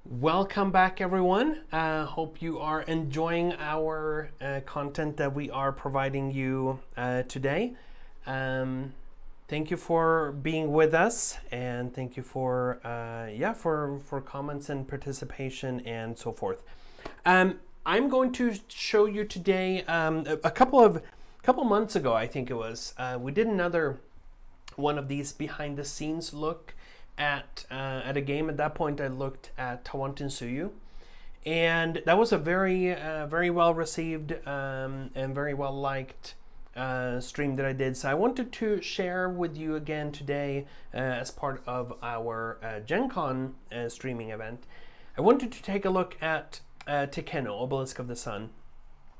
Welcome back, everyone. Hope you are enjoying our content that we are providing you today. Thank you for being with us, and thank you for for comments and participation and so forth. I'm going to show you today a couple months ago, I think it was. We did another one of these behind the scenes look at a game. At that point, I looked at Tawantinsuyu, and that was a very well received and very well liked stream that I did. So I wanted to share with you again today as part of our Gen Con streaming event. I wanted to take a look at Tekhenu, Obelisk of the Sun,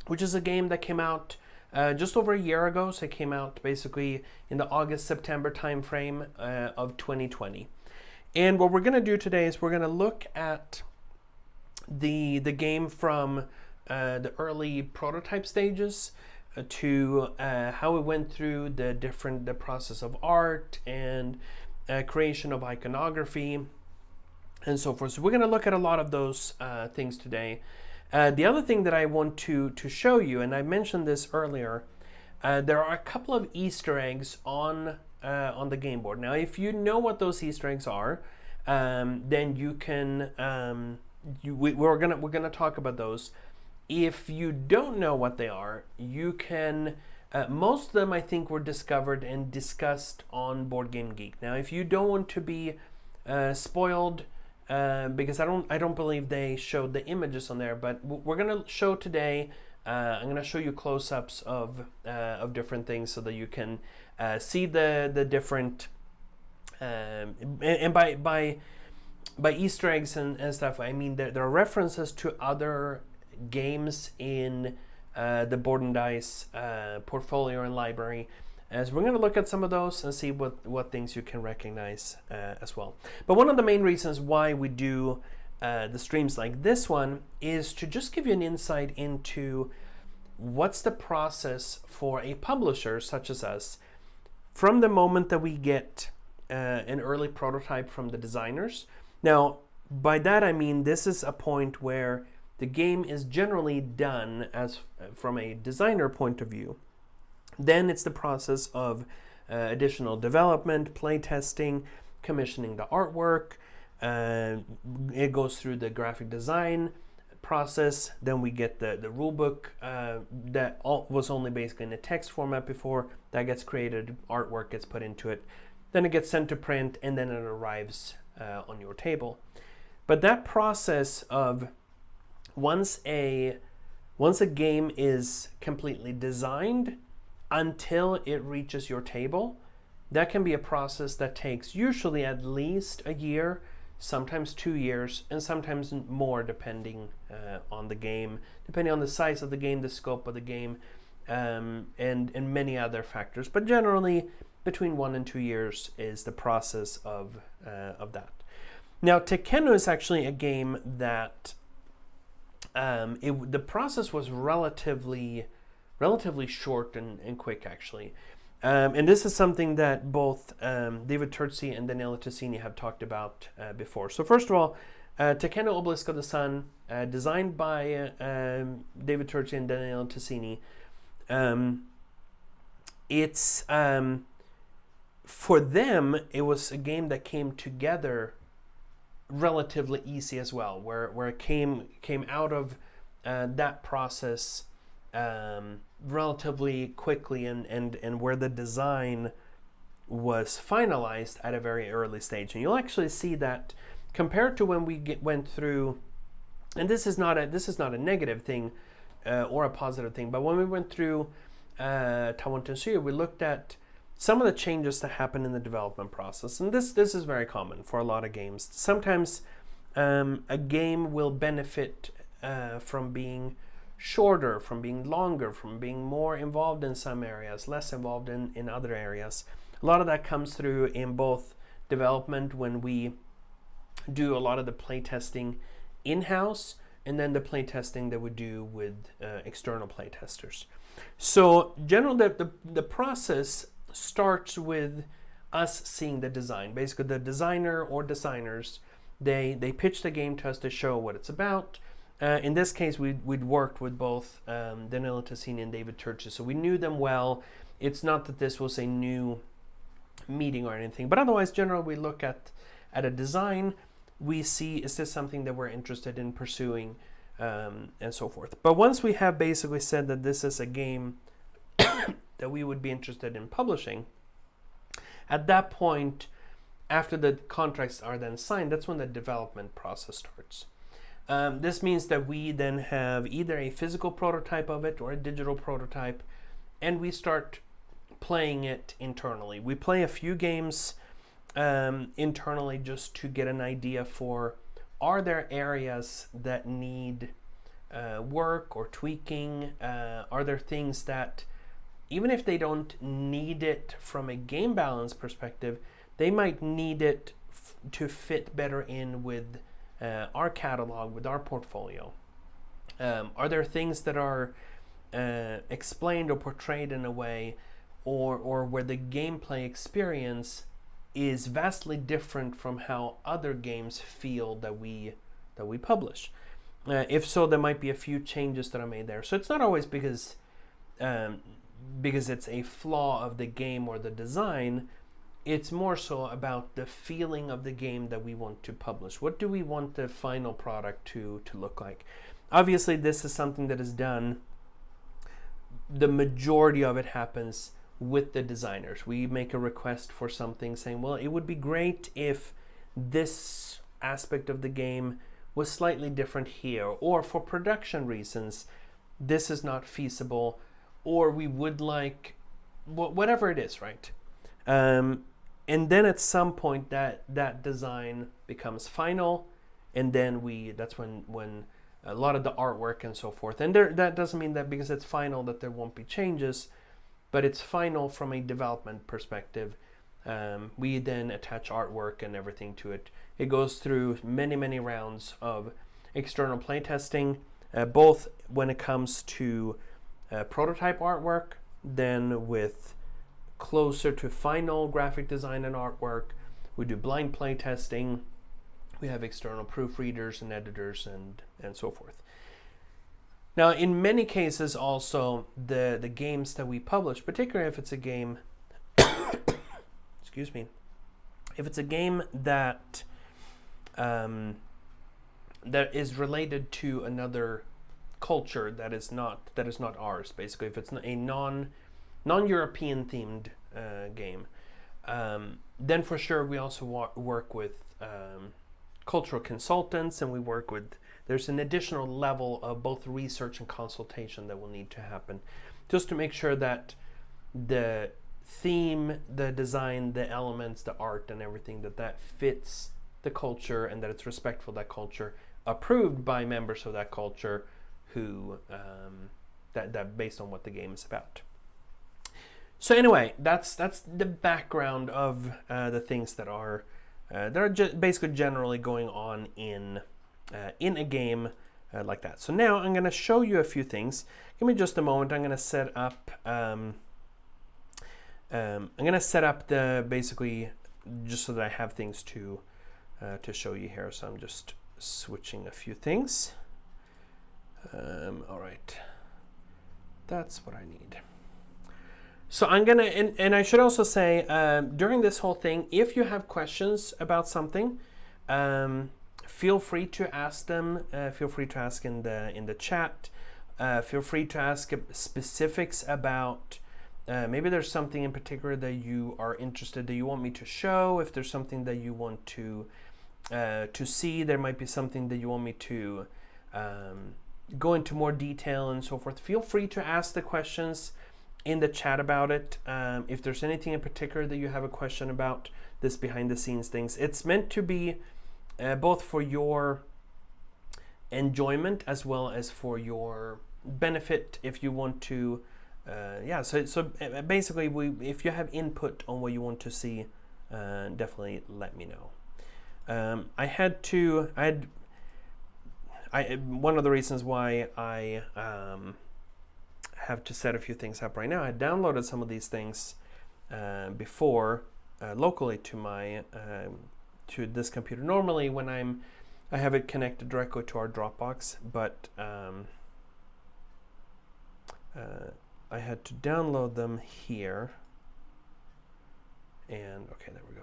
which is a game that came out just over a year ago. So it came out basically in the August-September timeframe of 2020. And what we're going to do today is we're going to look at the game from the early prototype stages to how it went through the process of art and creation of iconography and so forth. So we're going to look at a lot of those things today. The other thing that I want to show you, and I mentioned this earlier, there are a couple of Easter eggs on the game board. Now, if you know what those Easter eggs are, then you can we're gonna talk about those. If you don't know what they are, you can. Most of them, I think, were discovered and discussed on Board Game Geek. Now, if you don't want to be spoiled, because I don't believe they showed the images on there, but we're gonna show today. I'm going to show you close-ups of different things so that you can see the different and by Easter eggs and stuff, I mean there are references to other games in the Board&Dice portfolio and library. So we're going to look at some of those and see what things you can recognize as well. But one of the main reasons why we do the streams like this one is to just give you an insight into what's the process for a publisher such as us from the moment that we get an early prototype from the designers. Now, by that I mean this is a point where the game is generally done as from a designer point of view. Then it's the process of additional development, playtesting, commissioning the artwork. It goes through the graphic design process. Then we get the rule book that was only basically in a text format before. That gets created, artwork gets put into it. Then it gets sent to print, and then it arrives on your table. But that process of once a game is completely designed until it reaches your table, that can be a process that takes usually at least a year, sometimes 2 years, and sometimes more depending on the game, depending on the size of the game, the scope of the game, and many other factors. But generally, between 1 and 2 years is the process of that. Now, Tekhenu is actually a game that the process was relatively short and quick, actually. And this is something that both David Turczi and Daniele Tessini have talked about before. So first of all, Tekhenu Obelisk of the Sun, designed by David Turczi and Daniele Tessini. It's for them, it was a game that came together relatively easy as well, where it came out of that process relatively quickly, and where the design was finalized at a very early stage. And you'll actually see that compared to when we went through, and this is not a negative thing or a positive thing, but when we went through Tawantinsuyu, we looked at some of the changes that happen in the development process, and this is very common for a lot of games. Sometimes a game will benefit from being shorter, from being longer, from being more involved in some areas, less involved in other areas. A lot of that comes through in both development, when we do a lot of the playtesting in-house, and then the playtesting that we do with external playtesters. So generally the process starts with us seeing the design. Basically, the designer or designers They pitched the game to us to show what it's about. In this case, we'd worked with both Danilo Tassini and David Turchi, so we knew them well. It's not that this was a new meeting or anything, but otherwise, generally, we look at a design. We see, is this something that we're interested in pursuing, and so forth. But once we have basically said that this is a game that we would be interested in publishing, at that point, after the contracts are then signed, that's when the development process starts. This means that we then have either a physical prototype of it or a digital prototype, and we start playing it internally. We play a few games internally just to get an idea for, are there areas that need work or tweaking? Are there things that, even if they don't need it from a game balance perspective, they might need it to fit better in with our catalog, with our portfolio? Are there things that are explained or portrayed in a way, or where the gameplay experience is vastly different from how other games feel that we publish? If so, there might be a few changes that are made there. So it's not always because it's a flaw of the game or the design. It's more so about the feeling of the game that we want to publish. What do we want the final product to look like? Obviously, this is something that is done, the majority of it happens with the designers. We make a request for something saying, well, it would be great if this aspect of the game was slightly different here, or for production reasons, this is not feasible, or we would like, whatever it is, right? And then at some point that design becomes final, and then that's when a lot of the artwork and so forth, and that doesn't mean that because it's final that there won't be changes, but it's final from a development perspective. We then attach artwork and everything to it. It goes through many rounds of external playtesting, both when it comes to prototype artwork, then with closer to final graphic design and artwork, we do blind playtesting. We have external proofreaders and editors and so forth. Now, in many cases also, the games that we publish, particularly if it's a game, excuse me, if it's a game that that is related to another culture that is not ours, basically, if it's a non-European themed game, then for sure we also work with cultural consultants, and we work with, there's an additional level of both research and consultation that will need to happen just to make sure that the theme, the design, the elements, the art and everything, that fits the culture and that it's respectful of that culture, approved by members of that culture who that based on what the game is about. So anyway, that's the background of the things that are basically generally going on in a game like that. So now I'm going to show you a few things. Give me just a moment. I'm going to set up. The basically just so that I have things to show you here. So I'm just switching a few things. All right, that's what I need. So I'm gonna, and I should also say, during this whole thing, if you have questions about something, feel free to ask them. Feel free to ask in the chat. Feel free to ask specifics about, maybe there's something in particular that you are interested, that you want me to show. If there's something that you want to see, there might be something that you want me to go into more detail and so forth. Feel free to ask the questions in the chat about it. If there's anything in particular that you have a question about, this behind the scenes things, it's meant to be both for your enjoyment as well as for your benefit if you want to. So basically, if you have input on what you want to see, definitely let me know. One of the reasons why I have to set a few things up right now, I downloaded some of these things before locally to my this computer. Normally when I have it connected directly to our Dropbox, but I had to download them here. And okay, there we go.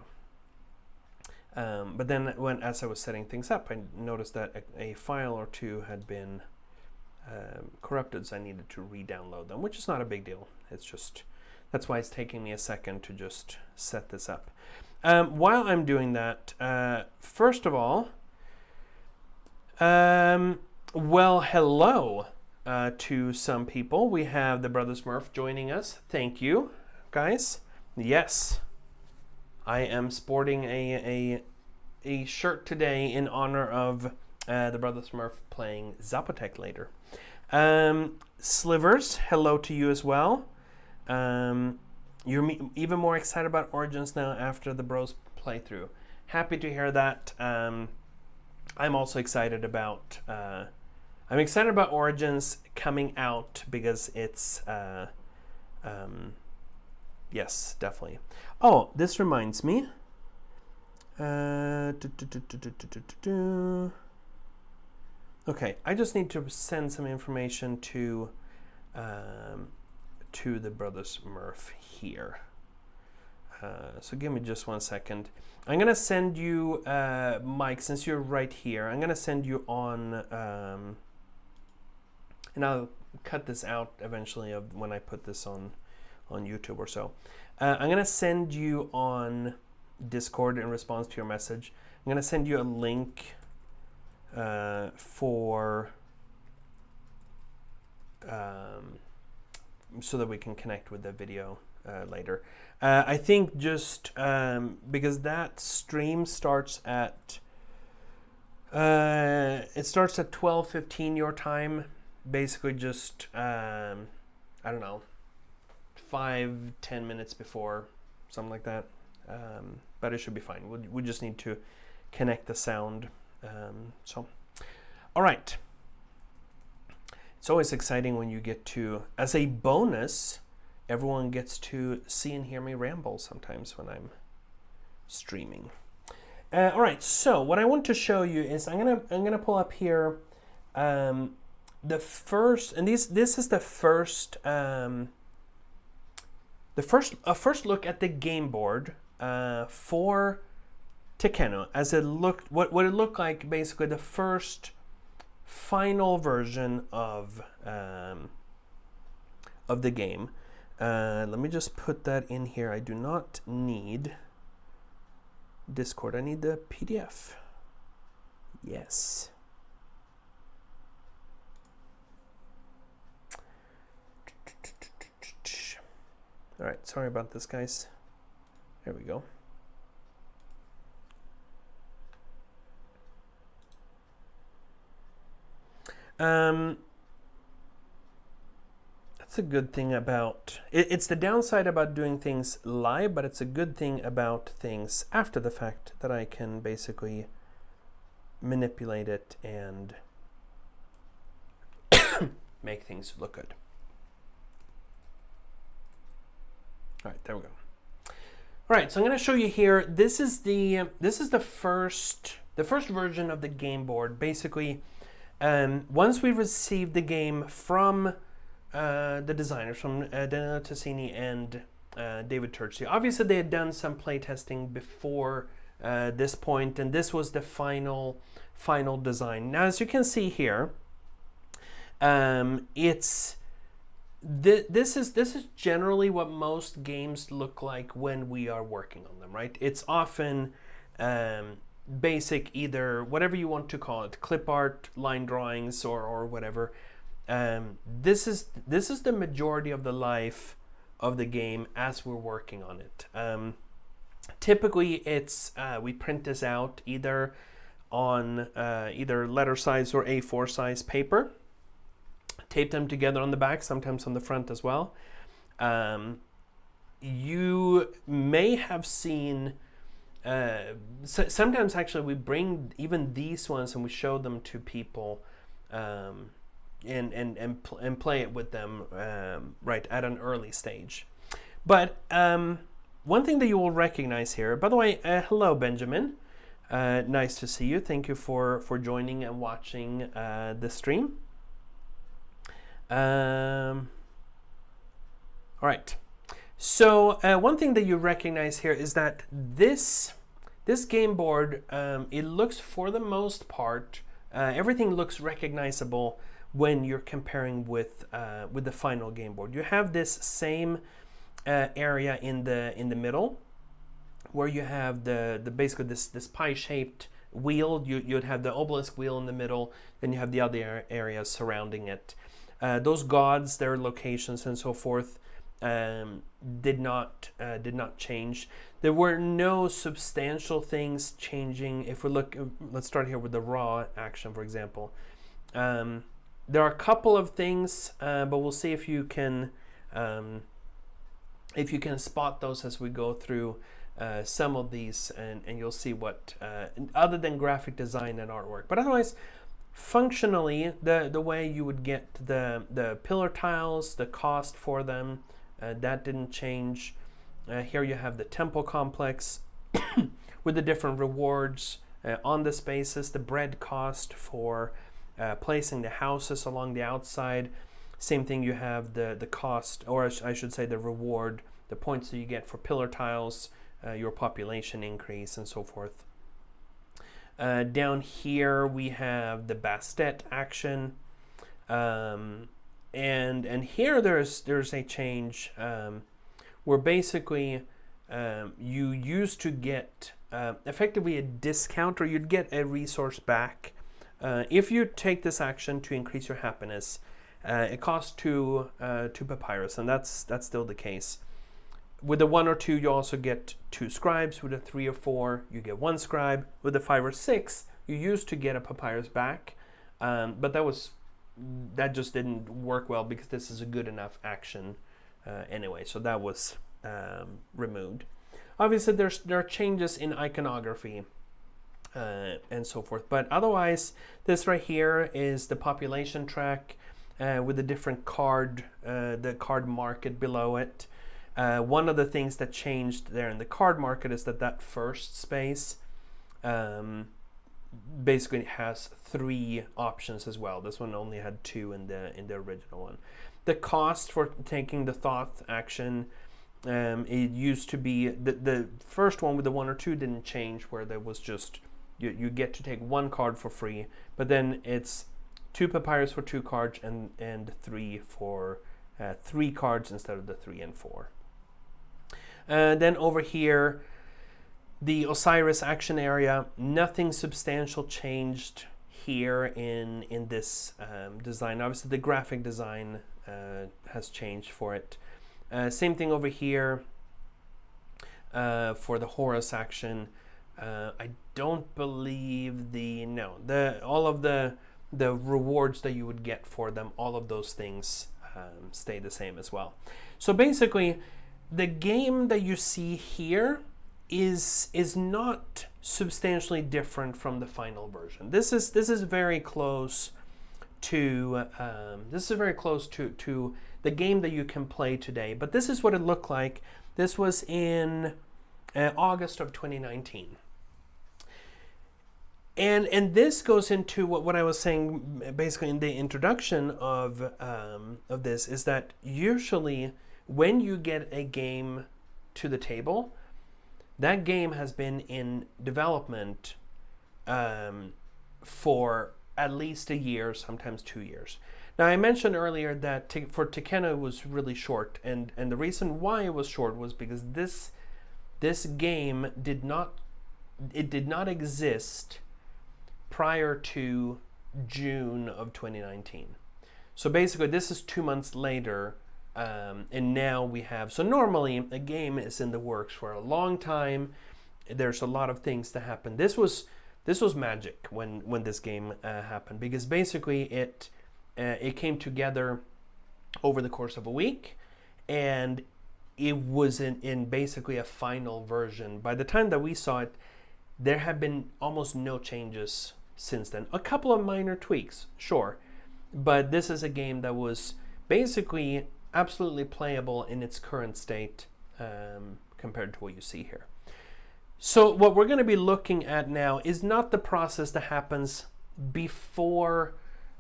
But then as I was setting things up, I noticed that a file or two had been corrupted, so I needed to re-download them, which is not a big deal. It's just, that's why it's taking me a second to just set this up. While I'm doing that, first of all, well, hello to some people. We have the Brother Smurf joining us. Thank you, guys. Yes, I am sporting a shirt today in honor of the Brother Smurf playing Zapotec later. Slivers, hello to you as well. You're even more excited about Origins now after the Bros playthrough. Happy to hear that. I'm also excited about Origins coming out because it's yes, definitely. Oh, this reminds me. Okay, I just need to send some information to the Brother Smurf here. So give me just 1 second. I'm gonna send you, Mike, since you're right here, I'm gonna send you on, and I'll cut this out eventually of when I put this on YouTube or so. I'm gonna send you on Discord in response to your message. I'm gonna send you a link for so that we can connect with the video later. I think just because that stream starts at it starts at 12:15 your time, basically just I don't know, 5-10 minutes before, something like that. But it should be fine. We just need to connect the sound. So, all right. It's always exciting when you get to, as a bonus, everyone gets to see and hear me ramble sometimes when I'm streaming. All right. So what I want to show you is I'm gonna pull up here the first, and this is the first first look at the game board for Tekhenu, as it looked, what it looked like, basically the first final version of the game. Let me just put that in here. I do not need Discord. I need the PDF. Yes. All right, sorry about this, guys. There we go. That's a good thing about it's the downside about doing things live, but it's a good thing about things after the fact, that I can basically manipulate it and make things look good. All right, there we go. All right, so I'm going to show you here. This is the first version of the game board. Basically, once we received the game from the designers, from Daniele Tassini and David Turczi. Obviously, they had done some playtesting before this point, and this was the final design. Now, as you can see here, this is generally what most games look like when we are working on them, right? It's often basic, either whatever you want to call it, clip art, line drawings, or whatever. This is the majority of the life of the game as we're working on it. Typically, it's we print this out either on either letter size or A4 size paper, tape them together on the back, sometimes on the front as well. You may have seen, sometimes actually we bring even these ones and we show them to people and play it with them right at an early stage. But one thing that you will recognize here, by the way, hello Benjamin. Nice to see you. Thank you for joining and watching the stream. All right. So one thing that you recognize here is that this game board, it looks, for the most part, everything looks recognizable when you're comparing with the final game board. You have this same area in the middle, where you have the basically this pie-shaped wheel. You'd have the obelisk wheel in the middle, then you have the other areas surrounding it. Those gods, their locations and so forth, did not change. There were no substantial things changing. If we look, let's start here with the raw action, for example. There are a couple of things, but we'll see if you can spot those as we go through some of these, and you'll see what, other than graphic design and artwork. But otherwise, functionally, the way you would get the pillar tiles, the cost for them, that didn't change. Here you have the temple complex with the different rewards on the spaces, the bread cost for placing the houses along the outside. Same thing, you have the cost, or I should say the reward, the points that you get for pillar tiles, your population increase, and so forth. Down here we have the bastet action, and here there's a change where basically you used to get effectively a discount, or you'd get a resource back if you take this action to increase your happiness. It costs two papyrus, and that's still the case. With the 1 or 2, you also get 2 scribes. With a 3 or 4, you get 1 scribe. With the 5 or 6, you used to get a papyrus back, but that just didn't work well, because this is a good enough action anyway. So that was removed. Obviously, there are changes in iconography and so forth, but otherwise, this right here is the population track with the different the card market below it. One of the things that changed there in the card market is that first space basically has 3 options as well. This one only had 2 in the original one. The cost for taking the thought action, it used to be the first one with the 1 or 2 didn't change, where there was just you get to take 1 card for free, but then it's 2 papyrus for 2 cards and 3 for 3 cards instead of the 3 and 4. Then over here, the Osiris action area, nothing substantial changed here in this design. Obviously, the graphic design has changed for it. Same thing over here for the Horus action. I don't believe all of the rewards that you would get for them, all of those things stay the same as well. So basically, the game that you see here is not substantially different from the final version. This is very close to the game that you can play today. But this is what it looked like. This was in August of 2019. And this goes into what I was saying basically in the introduction of this, is that usually when you get a game to the table, that game has been in development for at least a year, sometimes 2 years. Now, I mentioned earlier that for Tekhenu it was really short, and the reason why it was short was because this game did not exist prior to June of 2019. So basically, this is 2 months later. And now we have, so normally a game is in the works for a long time. There's a lot of things to happen. This was magic when this game happened, because basically it came together over the course of a week, and it was in basically a final version. By the time that we saw it, there have been almost no changes since then. A couple of minor tweaks, sure, but this is a game that was basically absolutely playable in its current state compared to what you see here. So what we're going to be looking at now is not the process that happens before,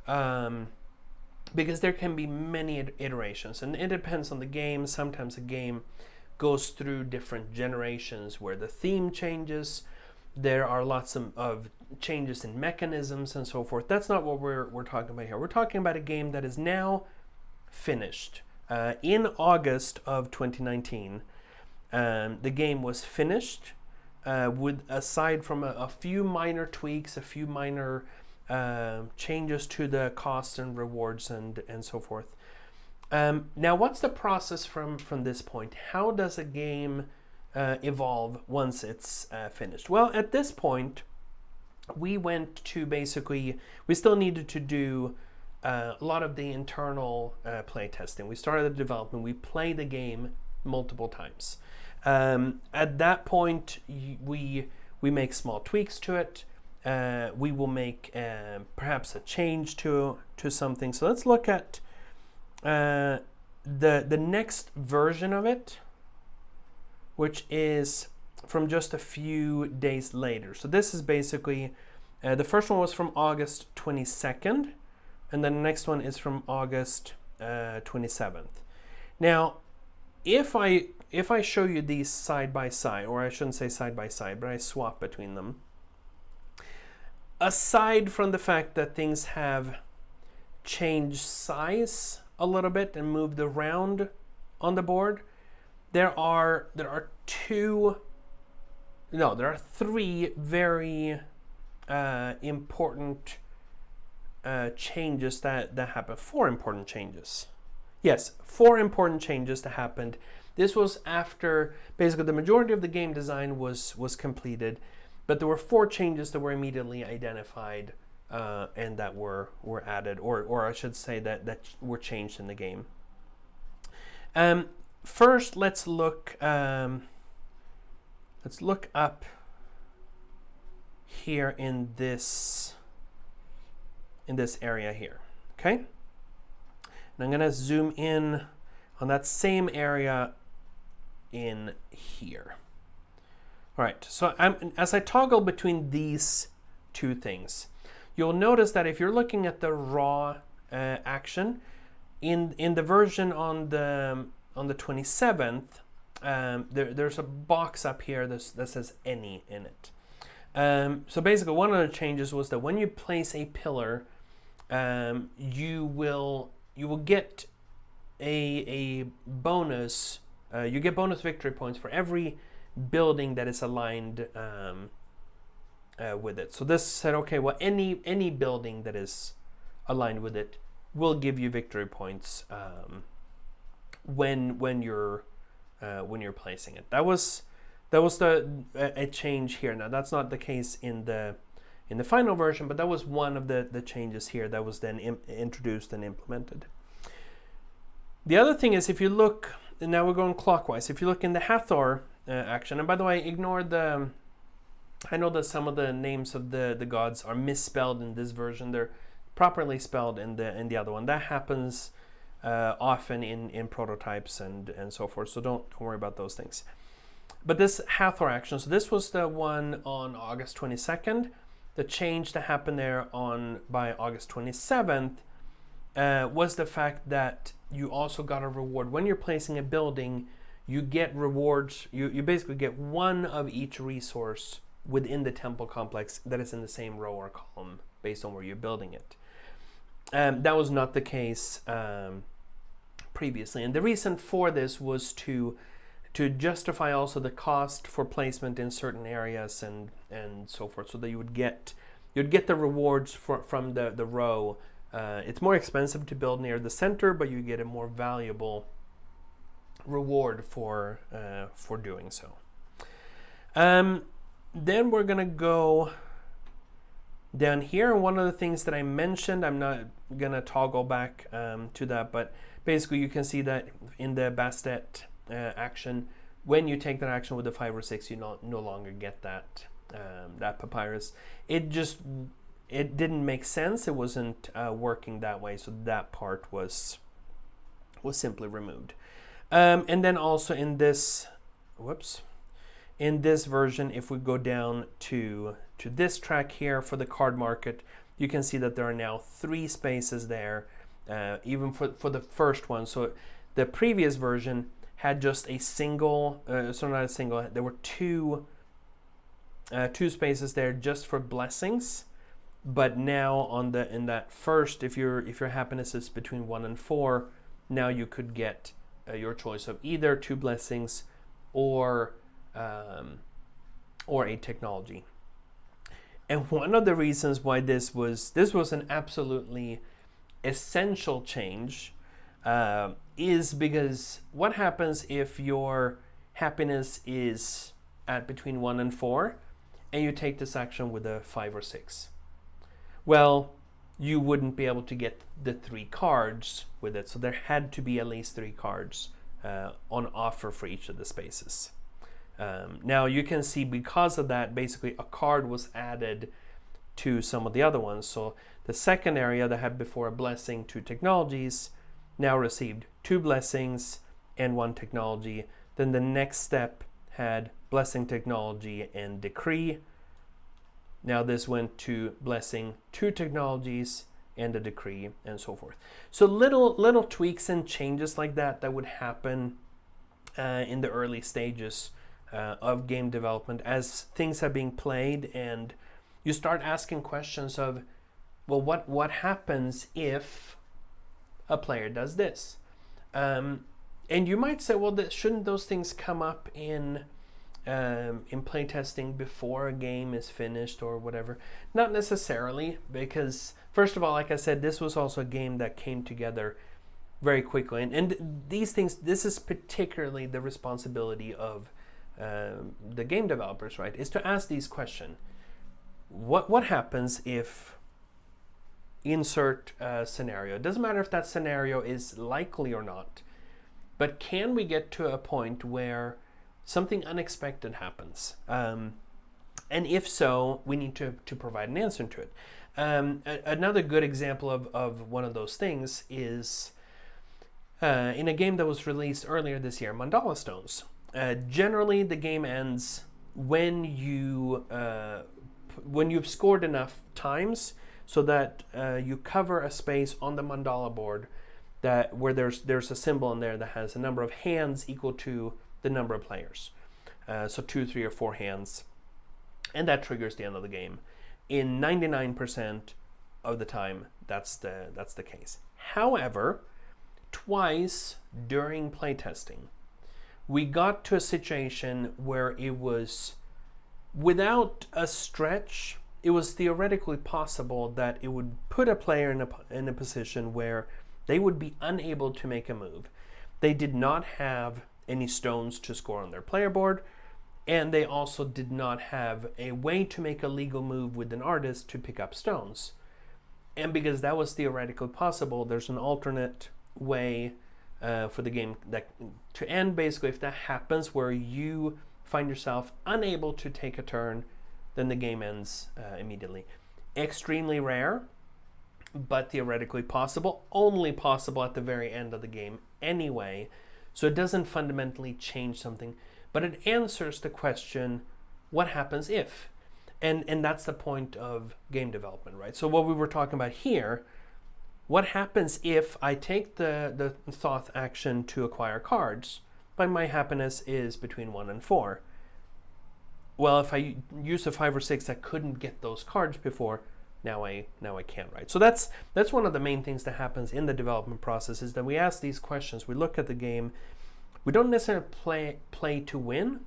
because there can be many iterations, and it depends on the game. Sometimes a game goes through different generations where the theme changes. There are lots of changes in mechanisms and so forth. That's not what we're talking about here. We're talking about a game that is now finished. In August of 2019, the game was finished, with, aside from a few minor tweaks, a few minor changes to the costs and rewards and so forth. Now, what's the process from this point? How does a game evolve once it's finished? Well, at this point, we went to we still needed to do a lot of the internal play testing. We started the development. We played the game multiple times. At that point, we make small tweaks to it. We will make perhaps a change to something. So let's look at the next version of it, which is from just a few days later. So this is basically, the first one was from August 22nd, and then the next one is from August 27th. Now, if I show you these side by side, or I shouldn't say side by side, but I swap between them, aside from the fact that things have changed size a little bit and moved around on the board, there are three very important changes that happen. Four important changes. Yes, four important changes that happened. This was after basically the majority of the game design was completed, but there were four changes that were immediately identified and that were added, or I should say that were changed in the game. First, let's look up here in this area here. Okay, and I'm gonna zoom in on that same area in here. All right, so as I toggle between these two things, you'll notice that if you're looking at the raw action in the version on the 27th, there's a box up here that says any in it. So basically, one of the changes was that when you place a pillar, you will get a bonus. You get bonus victory points for every building that is aligned with it. So this said, okay, well, any building that is aligned with it will give you victory points when you're placing it. That was a change here. Now that's not the case in the final version, but that was one of the changes here that was then introduced and implemented. The other thing is, if you look, and now we're going clockwise. If you look in the Hathor action, and by the way, ignore I know that some of the names of the gods are misspelled in this version. They're properly spelled in the other one. That happens often in prototypes and so forth. So don't worry about those things. But this Hathor action, so this was the one on August 22nd. The change that happened there by August 27th was the fact that you also got a reward. When you're placing a building, you get rewards. You basically get one of each resource within the temple complex that is in the same row or column based on where you're building it. That was not the case previously. And the reason for this was to justify also the cost for placement in certain areas and so forth, so that you'd get the rewards from the row. It's more expensive to build near the center, but you get a more valuable reward for doing so. Then we're gonna go down here. One of the things that I mentioned, I'm not gonna toggle back to that, but basically you can see that in the Bastet action, when you take that action with the 5 or 6, you no longer get that papyrus. It didn't make sense. It wasn't working that way, so that part was simply removed. And then also in this In this version, if we go down to this track here for the card market, you can see that there are now 3 spaces there, even for the first one. So the previous version had just a single, not a single, there were two spaces there just for blessings. But now in that first, if your happiness is between 1 and 4, now you could get your choice of either 2 blessings or a technology. And one of the reasons why this was an absolutely essential change is because what happens if your happiness is at between 1 and 4 and you take this action with a 5 or 6? Well, you wouldn't be able to get the 3 cards with it, so there had to be at least 3 cards on offer for each of the spaces. Now you can see because of that, basically a card was added to some of the other ones. So the second area that had before a blessing, 2 technologies, now received 2 blessings and 1 technology. Then the next step had blessing, technology, and decree. Now this went to blessing, 2 technologies, and a decree, and so forth. So little tweaks and changes like that would happen in the early stages of game development as things are being played, and you start asking questions of, well, what happens if a player does this? And you might say, well, shouldn't those things come up in playtesting before a game is finished or whatever? Not necessarily, because first of all, like I said, this was also a game that came together very quickly, and these things, this is particularly the responsibility of the game developers, right, is to ask these questions. What happens if insert scenario? It doesn't matter if that scenario is likely or not, but can we get to a point where something unexpected happens? And if so, we need to provide an answer to it. Another good example of one of those things is in a game that was released earlier this year, Mandala Stones. Generally, the game ends when you've scored enough times so that you cover a space on the mandala board where there's a symbol in there that has a number of hands equal to the number of players. So 2, 3, or 4 hands, and that triggers the end of the game. In 99% of the time, that's the case. However, twice during playtesting, we got to a situation where it was, without a stretch, it was theoretically possible that it would put a player in a position where they would be unable to make a move. They did not have any stones to score on their player board, and they also did not have a way to make a legal move with an artist to pick up stones. And because that was theoretically possible, there's an alternate way for the game to end, basically, if that happens, where you find yourself unable to take a turn, then the game ends immediately. Extremely rare, but theoretically possible. Only possible at the very end of the game anyway. So it doesn't fundamentally change something, but it answers the question, what happens if? And that's the point of game development, right? So what we were talking about here, what happens if I take the thought action to acquire cards, but my happiness is between 1 and 4? Well, if I use a 5 or 6 that couldn't get those cards before, now I can, right? So that's one of the main things that happens in the development process, is that we ask these questions. We look at the game. We don't necessarily play to win.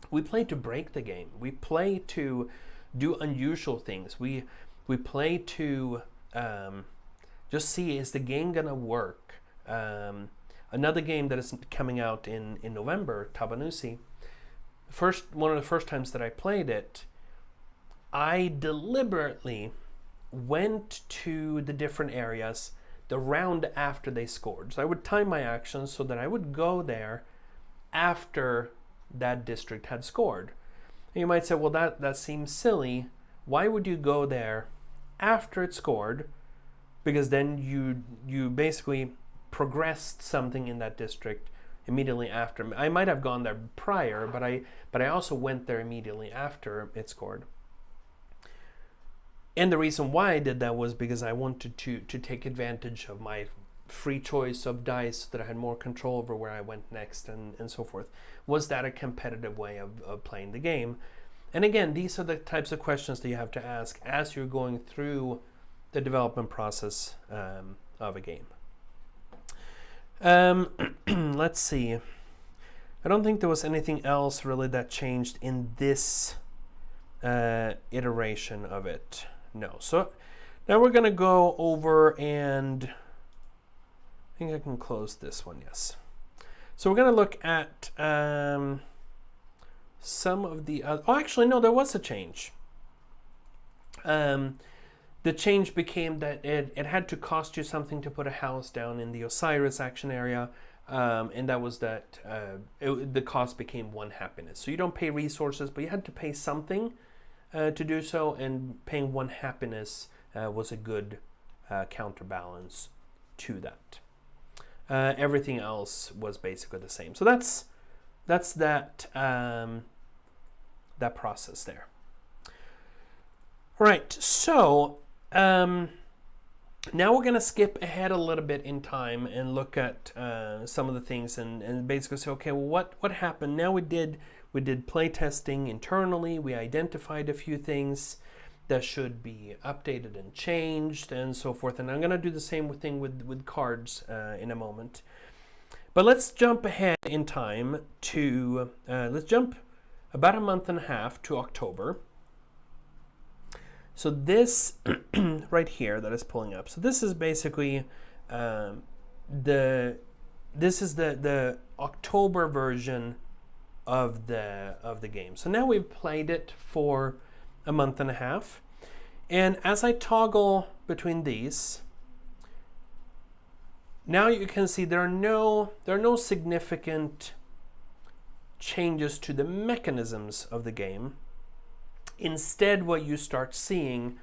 We play to break the game. We play to do unusual things. We play to just see, is the game gonna work? Another game that is coming out in November, Tabanusi. One of the first times that I played it, I deliberately went to the different areas the round after they scored. So I would time my actions so that I would go there after that district had scored. And you might say, well, that seems silly. Why would you go there after it scored? Because then you basically progressed something in that district immediately after. I might have gone there prior, but I also went there immediately after it scored. And the reason why I did that was because I wanted to take advantage of my free choice of dice so that I had more control over where I went next and so forth. Was that a competitive way of playing the game? And again, these are the types of questions that you have to ask as you're going through the development process of a game. Let's see. I don't think there was anything else really that changed in this iteration of it. No. So now we're going to go over and I think I can close this one, yes. So we're going to look at some of the other... Oh, actually, no, there was a change. The change became that it had to cost you something to put a house down in the Osiris action area, and that was that the cost became 1 happiness. So you don't pay resources, but you had to pay something to do so, and paying 1 happiness was a good counterbalance to that. Everything else was basically the same. So that's that that process there. All right, so now we're going to skip ahead a little bit in time and look at some of the things and basically say, okay, well, what happened? Now we did play testing internally. We identified a few things that should be updated and changed and so forth. And I'm going to do the same thing with cards in a moment. But let's jump ahead in time to, let's jump about a month and a half to October. So this right here that is pulling up. So this is basically the October version of the game. So now we've played it for a month and a half, and as I toggle between these, now you can see there are no significant changes to the mechanisms of the game. Instead, what you start seeing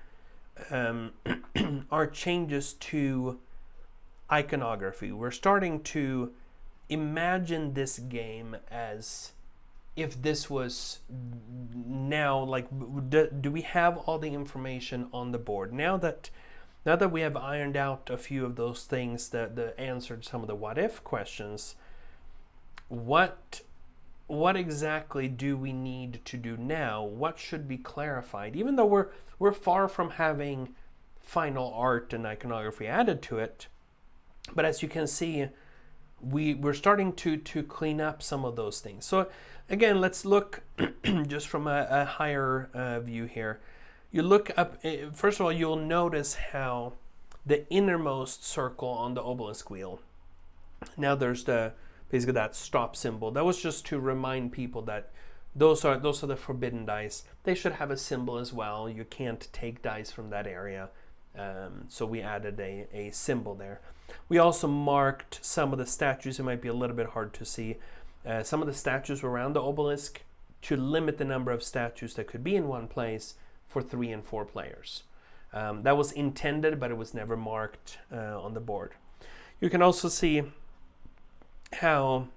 are changes to iconography. We're starting to imagine this game as if this was now, like, do we have all the information on the board? Now that we have ironed out a few of those things that answered some of the what if questions, what exactly do we need to do now? What should be clarified? Even though we're far from having final art and iconography added to it, but as you can see, we're starting to clean up some of those things. So again, let's look just from a higher view here. You look up, first of all, you'll notice how the innermost circle on the obelisk wheel, now there's basically that stop symbol. That was just to remind people that those are the forbidden dice. They should have a symbol as well. You can't take dice from that area. So we added a symbol there. We also marked some of the statues. It might be a little bit hard to see. Some of the statues around the obelisk to limit the number of statues that could be in one place for 3 and 4 players. That was intended, but it was never marked on the board. You can also see how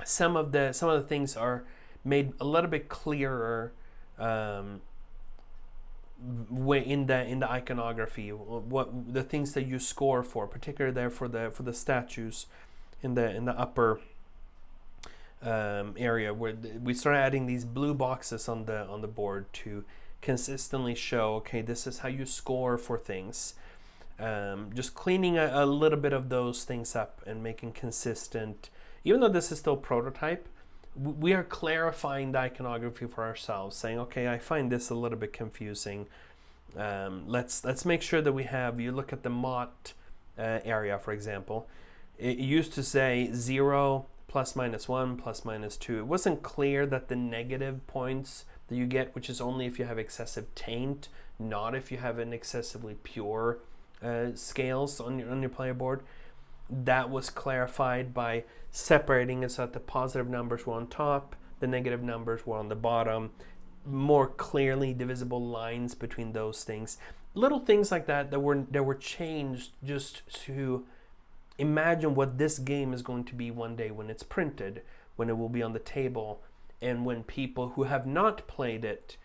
some of the things are made a little bit clearer in the iconography. What the things that you score for, particularly there for the statues in the upper area, where we start adding these blue boxes on the board to consistently show, okay, this is how you score for things. Just cleaning a little bit of those things up and making consistent. Even though this is still prototype, we are clarifying the iconography for ourselves, saying, okay, I find this a little bit confusing. Let's make sure that we have, you look at the Mott area, for example, it used to say 0, ±1, ±2. It wasn't clear that the negative points that you get, which is only if you have excessive taint, not if you have an excessively pure scales on your player board, that was clarified by separating it so that the positive numbers were on top, the negative numbers were on the bottom, more clearly divisible lines between those things. Little things like that were changed just to imagine what this game is going to be one day when it's printed, when it will be on the table, and when people who have not played it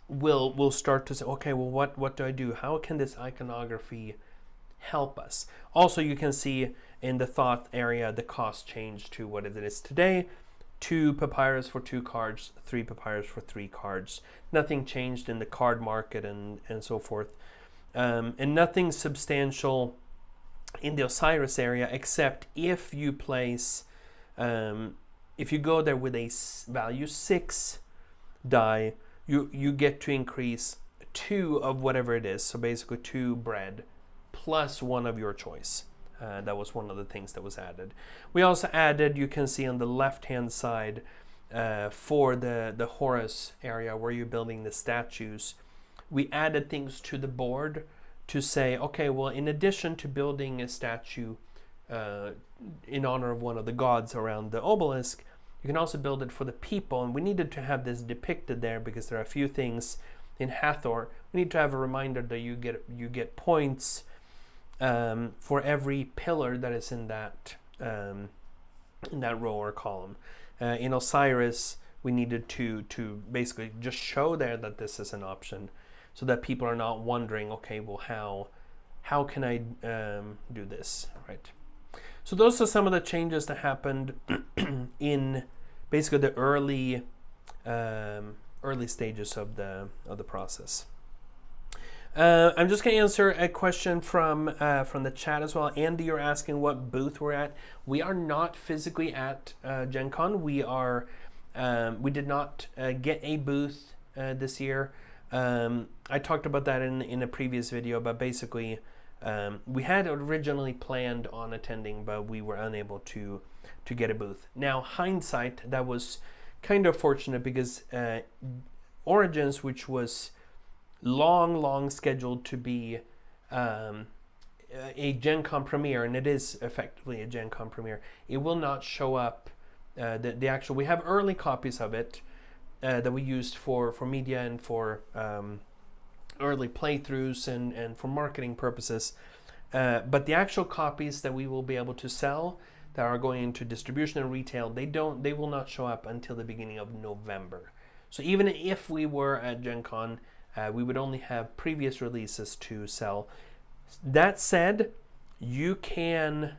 will start to say, okay, well, what do I do? How can this iconography help us? Also, you can see in the thought area the cost changed to what it is today. 2 papyrus for 2 cards, 3 papyrus for 3 cards. Nothing changed in the card market and so forth. And nothing substantial in the Osiris area, except if you place, if you go there with a value 6 die, you get to increase 2 of whatever it is. So basically 2 bread plus 1 of your choice. That was one of the things that was added. We also added, you can see on the left-hand side, for the Horus area where you're building the statues, we added things to the board to say, okay, well, in addition to building a statue in honor of one of the gods around the obelisk, you can also build it for the people. And we needed to have this depicted there because there are a few things in Hathor. We need to have a reminder that you get points for every pillar that is in that row or column. In Osiris, we needed to basically just show there that this is an option, so that people are not wondering, okay, well, how can I do this, right? So those are some of the changes that happened in basically the early stages of the process. I'm just going to answer a question from the chat as well. Andy, you're asking what booth we're at. We are not physically at Gen Con. We did not get a booth this year. I talked about that in a previous video, but basically we had originally planned on attending, but we were unable to get a booth. Now, hindsight, that was kind of fortunate because Origins, which was long scheduled to be a Gen Con premiere, and it is effectively a Gen Con premiere, it will not show up. The actual, we have early copies of it that we used for media and for early playthroughs and for marketing purposes. But the actual copies that we will be able to sell that are going into distribution and retail, they will not show up until the beginning of November. So even if we were at Gen Con, we would only have previous releases to sell. That said, you can,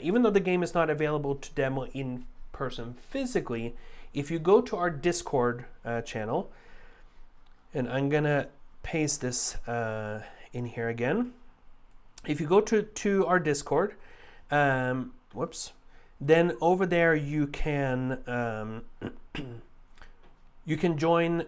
even though the game is not available to demo in person physically, if you go to our Discord channel, and I'm gonna paste this in here again. If you go to our Discord, then over there you can you can join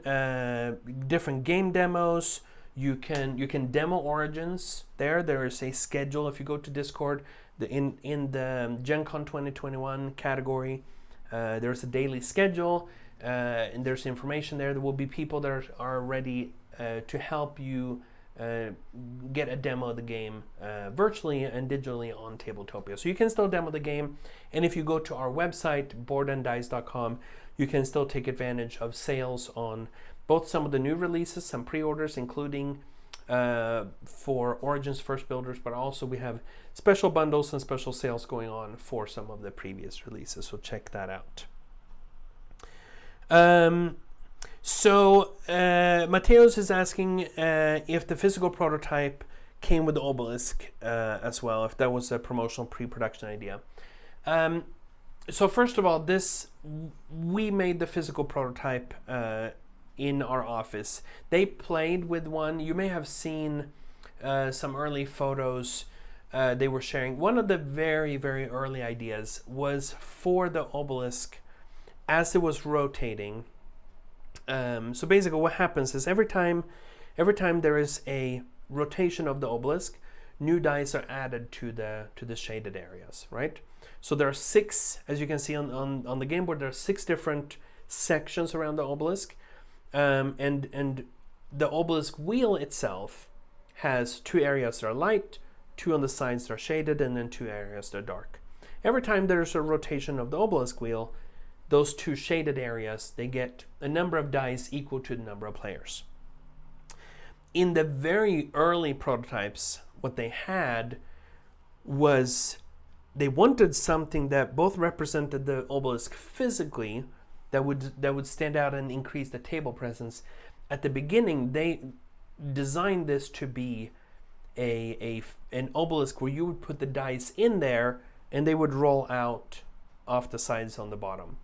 different game demos. You can demo Origins there. There is a schedule. If you go to Discord, in the Gen Con 2021 category, there's a daily schedule, and there's information there. There will be people that are ready to help you get a demo of the game virtually and digitally on Tabletopia. So you can still demo the game, and if you go to our website, boardanddice.com, you can still take advantage of sales on both some of the new releases, some pre-orders, including for Origins First Builders, but also we have special bundles and special sales going on for some of the previous releases, so check that out. So Mateos is asking if the physical prototype came with the obelisk as well, if that was a promotional pre-production idea. So first of all, we made the physical prototype in our office. They played with one. You may have seen some early photos they were sharing. One of the very, very early ideas was for the obelisk as it was rotating. So basically what happens is every time there is a rotation of the obelisk, new dice are added to the shaded areas, right? So there are 6, as you can see on the game board, there are 6 different sections around the obelisk, and the obelisk wheel itself has 2 areas that are light, 2 on the sides that are shaded, and then 2 areas that are dark. Every time there's a rotation of the obelisk wheel, those 2 shaded areas, they get a number of dice equal to the number of players. In the very early prototypes, what they had was they wanted something that both represented the obelisk physically, that would stand out and increase the table presence. At the beginning, they designed this to be an obelisk where you would put the dice in there and they would roll out off the sides on the bottom.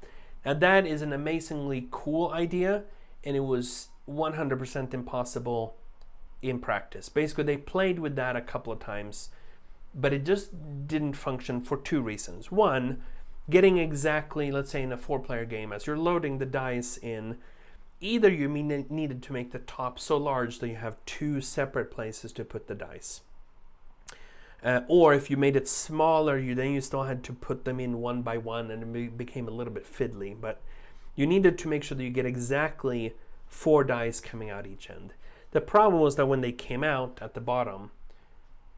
Now that is an amazingly cool idea, and it was 100% impossible in practice. Basically, they played with that a couple of times, but it just didn't function for two reasons. One, getting exactly, let's say in a 4-player game, as you're loading the dice in, either you needed to make the top so large that you have 2 separate places to put the dice. Or if you made it smaller, you still had to put them in one by one, and it became a little bit fiddly. But you needed to make sure that you get exactly 4 dice coming out each end. The problem was that when they came out at the bottom,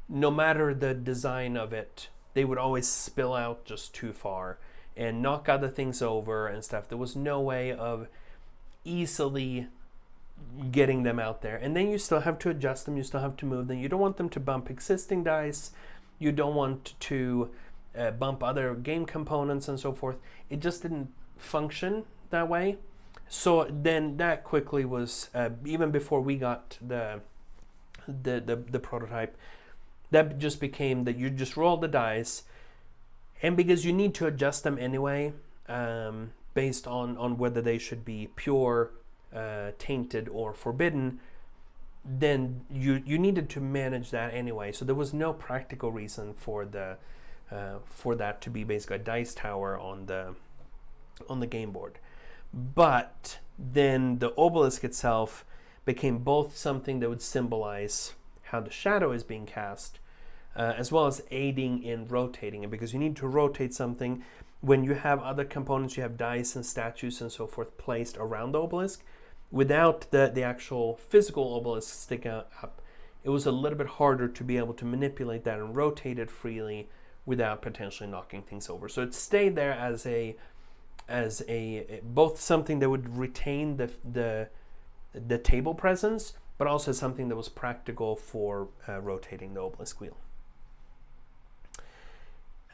no matter the design of it, they would always spill out just too far and knock other things over and stuff. There was no way of easily getting them out there. And then you still have to adjust them, you still have to move them. You don't want them to bump existing dice, you don't want to bump other game components and so forth. It just didn't function that way. So then that quickly was, even before we got the prototype, that just became that you just roll the dice, and because you need to adjust them anyway, based on whether they should be pure, tainted, or forbidden, then you needed to manage that anyway. So there was no practical reason for that to be basically a dice tower on the game board. But then the obelisk itself became both something that would symbolize how the shadow is being cast, as well as aiding in rotating it, because you need to rotate something when you have other components. You have dice and statues and so forth placed around the obelisk. Without the actual physical obelisk sticking up, it was a little bit harder to be able to manipulate that and rotate it freely without potentially knocking things over. So it stayed there as a both something that would retain the table presence, but also something that was practical for rotating the obelisk wheel.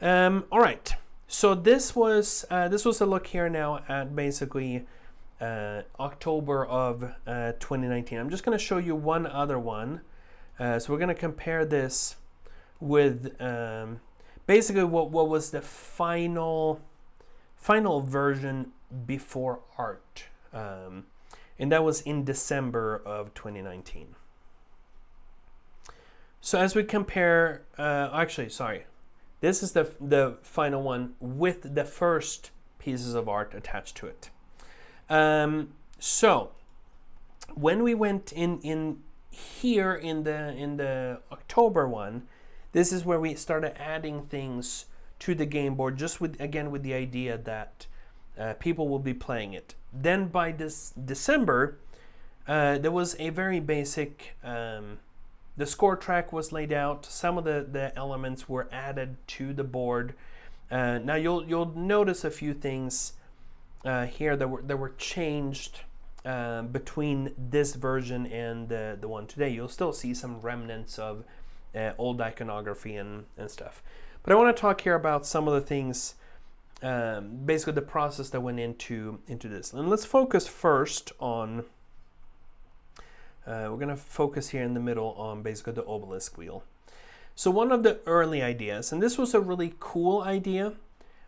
All right, so this was a look here now at basically October of 2019. I'm just going to show you one other one. So we're going to compare this with basically what was the final version before art, and that was in December of 2019. So as we compare, this is the final one with the first pieces of art attached to it. So when we went in here in the October one, this is where we started adding things to the game board, just with the idea that people will be playing it. Then by this December, there was a very basic, the score track was laid out. Some of the elements were added to the board. Now you'll notice a few things here that were changed between this version and the one today. You'll still see some remnants of old iconography and stuff. But I want to talk here about some of the things, basically the process that went into this. And let's focus first on, we're going to focus here in the middle on basically the obelisk wheel. So one of the early ideas, and this was a really cool idea,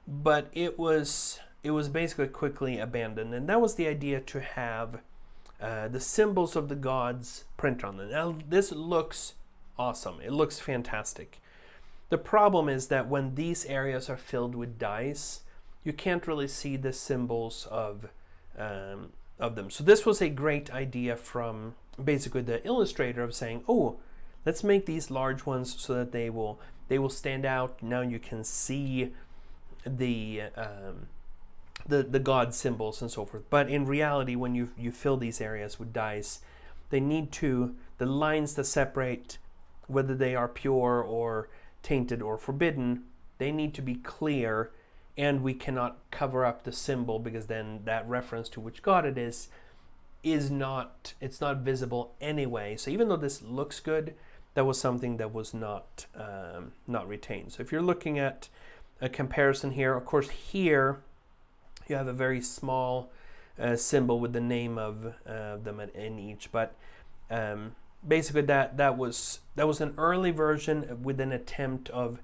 but it was basically quickly abandoned, and that was the idea to have the symbols of the gods printed on them. Now this looks awesome. It looks fantastic. The problem is that when these areas are filled with dice, you can't really see the symbols of them. So this was a great idea from basically the illustrator of saying, oh, let's make these large ones so that they will stand out. Now you can see the god symbols and so forth. But in reality, when you fill these areas with dice, they need the lines that separate whether they are pure or tainted or forbidden, they need to be clear, and we cannot cover up the symbol, because then that reference to which god it is not visible anyway. So even though this looks good, that was something that was not retained. So if you're looking at a comparison here, of course here you have a very small symbol with the name of them in each, but basically that was an early version with an attempt of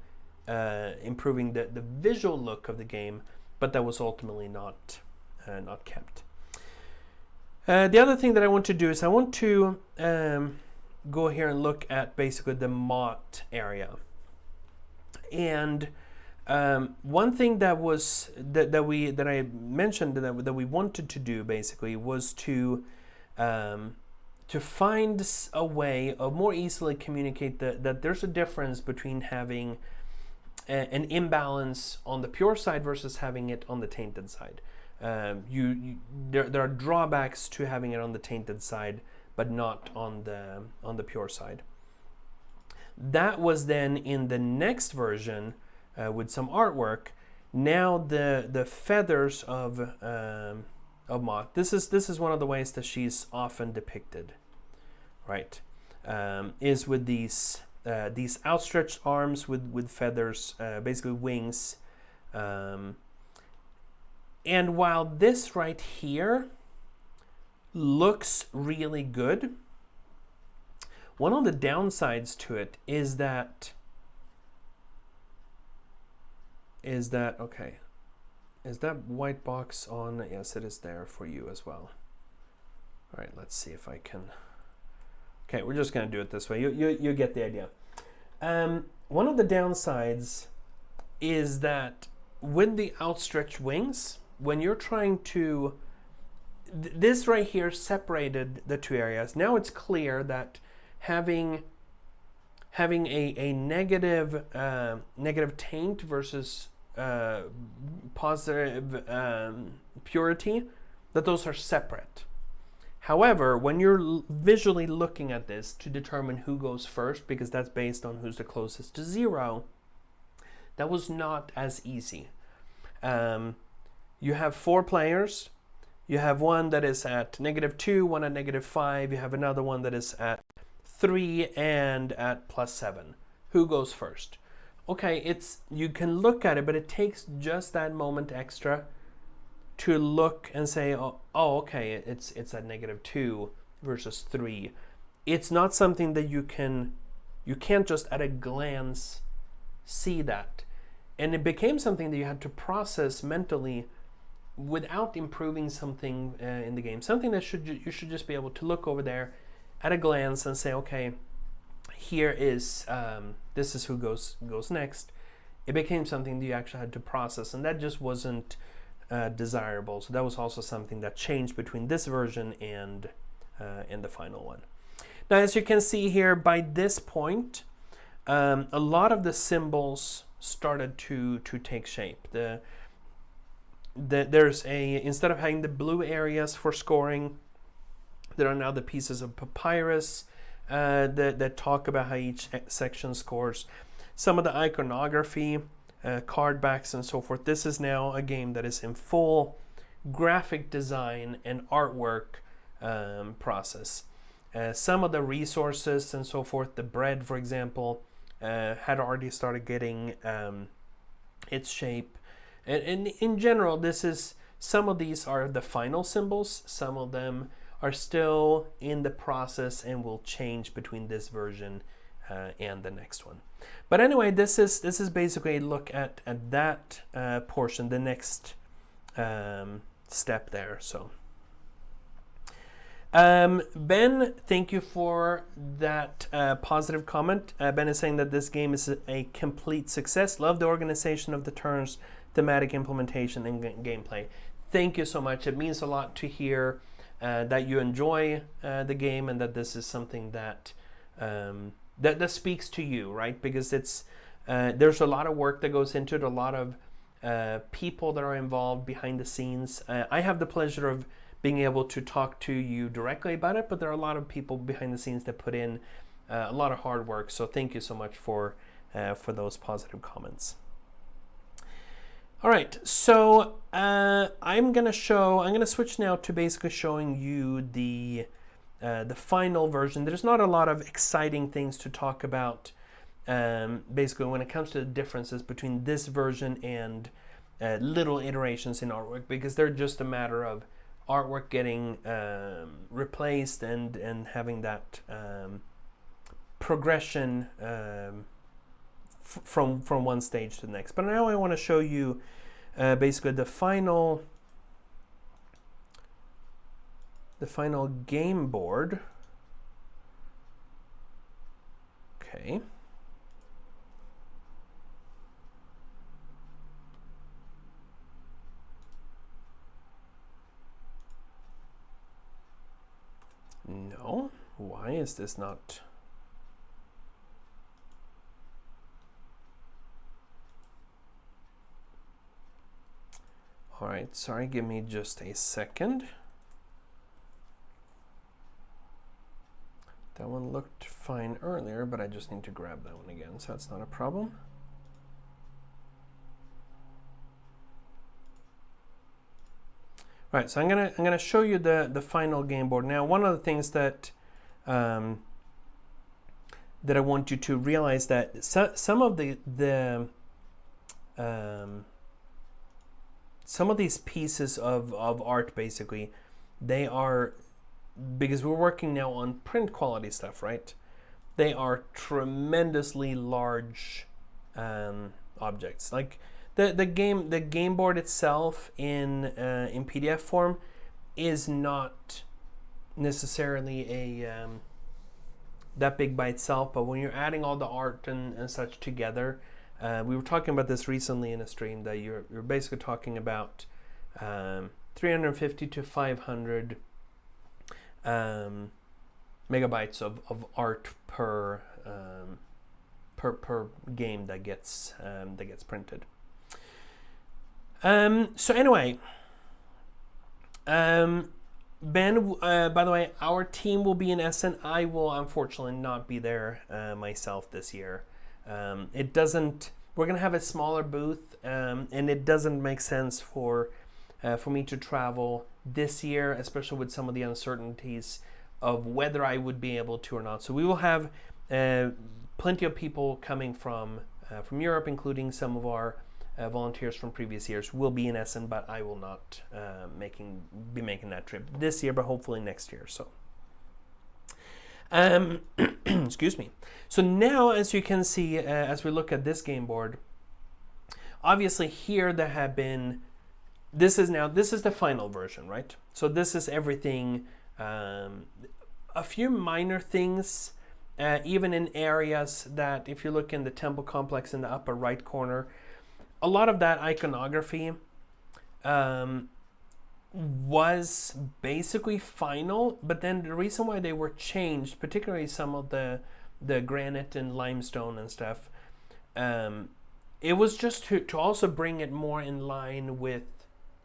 improving the visual look of the game, but that was ultimately not kept. The other thing that I want to do is I want to go here and look at basically the MOT area. And one thing that I mentioned that we wanted to do basically was to find a way of more easily communicate that there's a difference between having an imbalance on the pure side versus having it on the tainted side. There are drawbacks to having it on the tainted side, but not on the pure side. That was then in the next version with some artwork. Now the feathers of Moth. This is one of the ways that she's often depicted, right? Is with these outstretched arms with feathers, basically wings. And while this right here looks really good, one of the downsides to it is that okay? Is that white box on? Yes, it is there for you as well. All right, let's see if I can. Okay, we're just going to do it this way. You get the idea. One of the downsides is that with the outstretched wings, when you're trying to, this right here separated the two areas. Now it's clear that having a negative taint versus positive purity, that those are separate. However, when you're visually looking at this to determine who goes first, because that's based on who's the closest to 0, that was not as easy. You have 4 players. You have one that is at -2, one at -5. You have another one that is at 3 and at +7. Who goes first? Okay, you can look at it, but it takes just that moment extra to look and say, oh okay, it's at -2 versus 3. It's not something that you can't just at a glance see that. And it became something that you had to process mentally without improving something in the game. Something that you should just be able to look over there at a glance and say, okay, here is this is who goes next. It became something that you actually had to process, and that just wasn't desirable. So that was also something that changed between this version and the final one. Now, as you can see here, by this point, a lot of the symbols started to take shape. There's instead of having the blue areas for scoring, there are now the pieces of papyrus that talk about how each section scores. Some of the iconography, card backs and so forth. This is now a game that is in full graphic design and artwork process. Some of the resources and so forth, the bread, for example, had already started getting its shape. And in general, some of these are the final symbols. Some of them are still in the process and will change between this version and the next one. But anyway, this is basically a look at that portion, the next step there. So, Ben, thank you for that positive comment. Ben is saying that this game is a complete success. Love the organization of the turns, thematic implementation, and gameplay. Thank you so much. It means a lot to hear that you enjoy the game and that this is something that that speaks to you, right? Because it's there's a lot of work that goes into it, a lot of people that are involved behind the scenes. I have the pleasure of being able to talk to you directly about it, but there are a lot of people behind the scenes that put in a lot of hard work. So thank you so much for those positive comments. All right, so I'm gonna switch now to basically showing you the the final version, there's not a lot of exciting things to talk about. Basically, when it comes to the differences between this version and little iterations in artwork, because they're just a matter of artwork getting replaced and having that progression from one stage to the next. But now I want to show you basically the final game board. Okay. No, why is this not? All right, sorry, give me just a second. That one looked fine earlier, but I just need to grab that one again, so that's not a problem. All right, so I'm gonna show you the final game board. Now, one of the things that that I want you to realize that some of some of these pieces of art, basically, they are, because we're working now on print quality stuff, right? They are tremendously large objects. Like the game board itself in PDF form is not necessarily a that big by itself, but when you're adding all the art and such together, we were talking about this recently in a stream, that you're basically talking about 350 to 500 megabytes of art per game that gets printed. So anyway, Ben, by the way, our team will be in Essen. I will unfortunately not be there myself this year. We're gonna have a smaller booth, and it doesn't make sense for me to travel this year, especially with some of the uncertainties of whether I would be able to or not. So we will have plenty of people coming from Europe, including some of our volunteers from previous years will be in Essen, but I will not be making that trip this year, but hopefully next year. So, excuse me. So now, as you can see, as we look at this game board, obviously here there have been. This is the final version, right? So this is everything. A few minor things, even in areas that, if you look in the temple complex in the upper right corner, a lot of that iconography was basically final, but then the reason why they were changed, particularly some of the granite and limestone and stuff, it was just to also bring it more in line with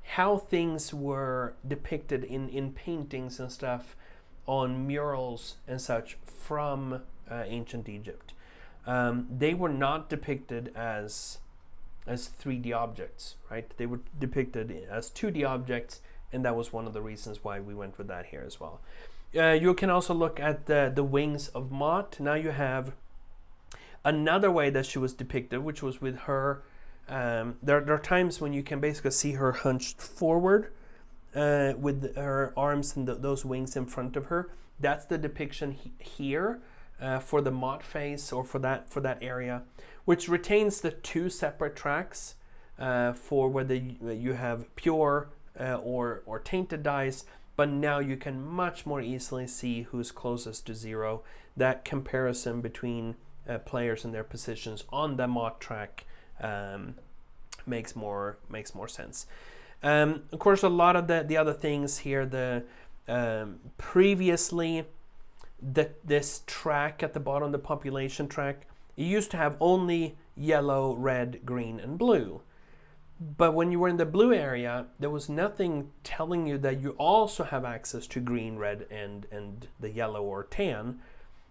how things were depicted in paintings and stuff on murals and such from ancient Egypt. They were not depicted as 3D objects, right? They were depicted as 2D objects, and that was one of the reasons why we went with that here as well. You can also look at the wings of Mott. Now you have another way that she was depicted, which was with her. There are times when you can basically see her hunched forward with her arms and those wings in front of her. That's the depiction here for the Mott face, or for that area, which retains the two separate tracks for whether you have pure or tainted dice, but now you can much more easily see who's closest to zero. That comparison between players and their positions on the Mott track makes more sense. Of course, a lot of the other things here, previously this track at the bottom, the population track, it used to have only yellow, red, green, and blue. But when you were in the blue area, there was nothing telling you that you also have access to green, red, and the yellow or tan.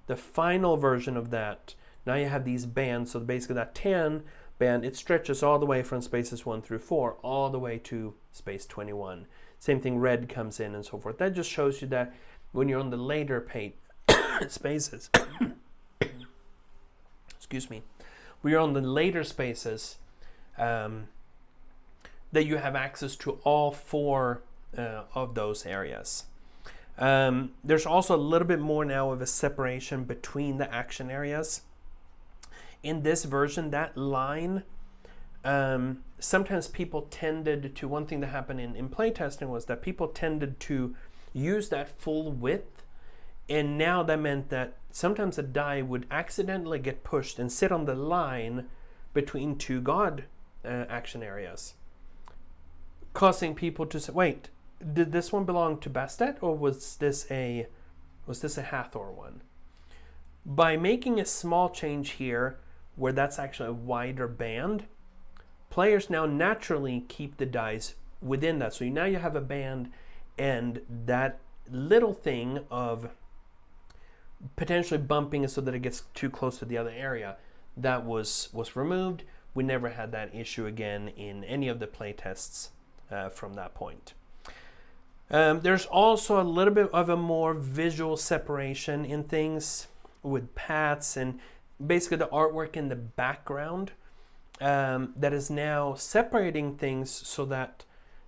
The final version of that, now you have these bands. So basically that tan band, it stretches all the way from spaces 1 through 4, all the way to space 21. Same thing, red comes in and so forth. That just shows you that when you're on the later spaces, excuse me, when you're on the later spaces, that you have access to all 4 of those areas. There's also a little bit more now of a separation between the action areas. In this version, that line, sometimes people tended to, one thing that happened in playtesting was that people tended to use that full width, and now that meant that sometimes a die would accidentally get pushed and sit on the line between 2 god action areas, causing people to say, wait, did this one belong to Bastet, or was this a Hathor one? By making a small change here, where that's actually a wider band, players now naturally keep the dice within that. So now you have a band, and that little thing of potentially bumping it so that it gets too close to the other area, that was removed. We never had that issue again in any of the playtests from that point. There's also a little bit of a more visual separation in things with paths and basically the artwork in the background that is now separating things so that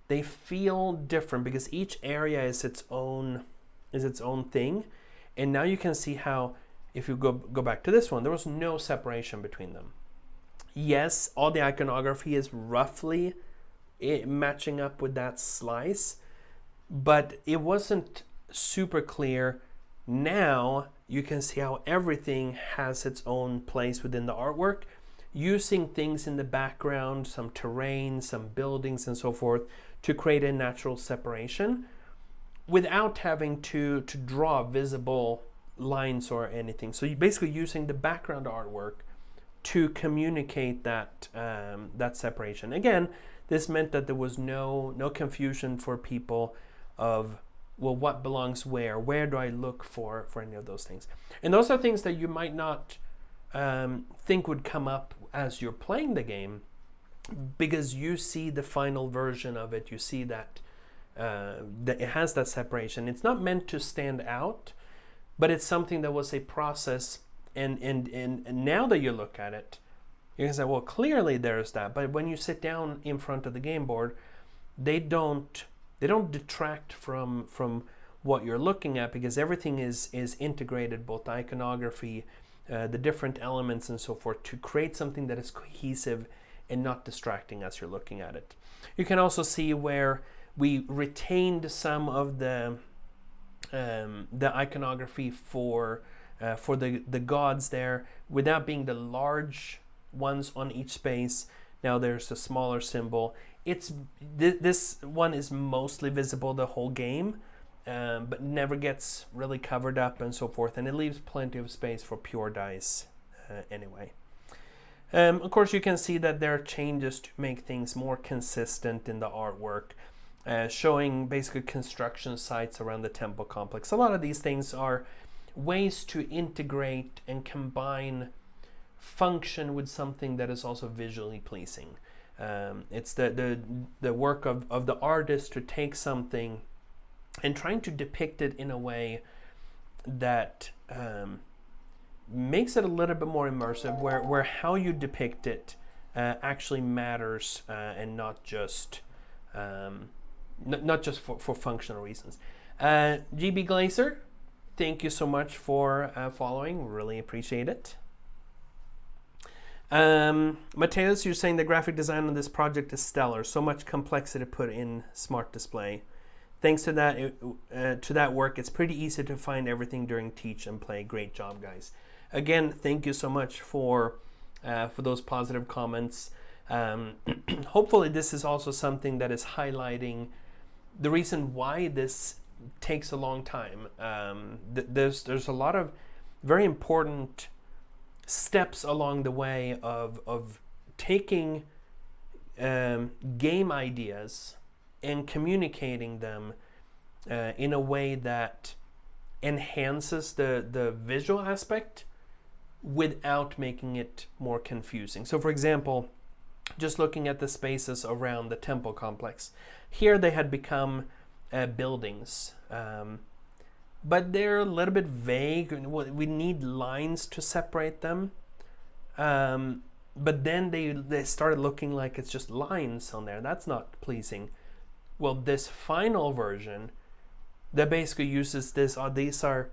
they feel different, because each area is its own thing. And now you can see how, if you go back to this one, there was no separation between them. Yes, all the iconography is roughly matching up with that slice, but it wasn't super clear. Now you can see how everything has its own place within the artwork, using things in the background, some terrain, some buildings and so forth, to create a natural separation without having to draw visible lines or anything. So you're basically using the background artwork to communicate that separation. Again, this meant that there was no confusion for people of, well, what belongs where do I look for any of those things. And those are things that you might not think would come up as you're playing the game, because you see the final version of it, you see that it has that separation. It's not meant to stand out, but it's something that was a process, and now that you look at it, you can say, well, clearly there's that. But when you sit down in front of the game board, they don't detract from what you're looking at, because everything is integrated, both the iconography, the different elements and so forth, to create something that is cohesive and not distracting as you're looking at it. You can also see where we retained some of the iconography for the gods there, without being the large ones on each space. Now there's a smaller symbol. This one is mostly visible the whole game, but never gets really covered up and so forth, and it leaves plenty of space for pure dice anyway. Of course, you can see that there are changes to make things more consistent in the artwork, showing basically construction sites around the temple complex. A lot of these things are ways to integrate and combine function with something that is also visually pleasing. It's the work of the artist to take something and trying to depict it in a way that makes it a little bit more immersive, where how you depict it actually matters, and not just for functional reasons. GB Glazer, thank you so much for following. Really appreciate it. Mateus, you're saying the graphic design on this project is stellar. So much complexity to put in smart display. Thanks to that work, it's pretty easy to find everything during teach and play. Great job, guys. Again, thank you so much for those positive comments. Hopefully this is also something that is highlighting the reason why this takes a long time. There's a lot of very important steps along the way of taking game ideas and communicating them in a way that enhances the visual aspect without making it more confusing. So for example, just looking at the spaces around the temple complex, here they had become buildings. but they're a little bit vague. We need lines to separate them. But then they started looking like it's just lines on there. That's not pleasing. Well, this final version that basically uses this, these are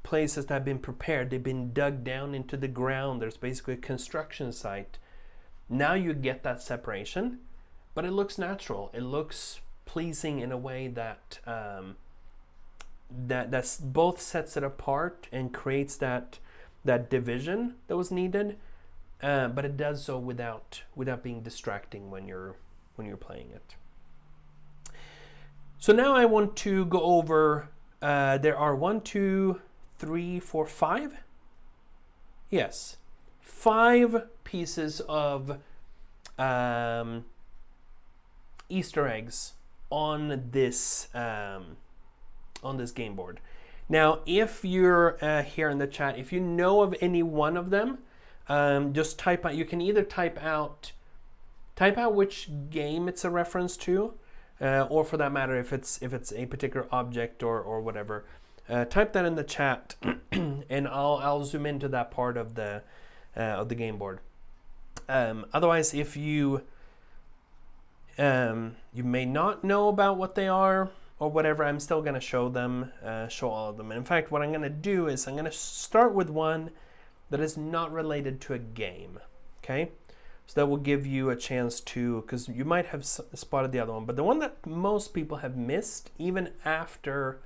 places that have been prepared. They've been dug down into the ground. There's basically a construction site. Now you get that separation, but it looks natural. It looks pleasing in a way that that's both sets it apart and creates that division that was needed. But it does so without being distracting when you're playing it. So now I want to go over. There are 1, 2, 3, 4, 5. Yes, 5 pieces of Easter eggs on this game board. Now, if you're here in the chat, if you know of any one of them, just type out. You can either type out which game it's a reference to, or for that matter, if it's a particular object or whatever. Type that in the chat, and I'll zoom into that part of the game board. Otherwise, if you may not know about what they are or whatever, I'm still going to show them, show all of them. And in fact, what I'm going to do is I'm going to start with one that is not related to a game, okay? So that will give you a chance to, because you might have spotted the other one, but the one that most people have missed, even after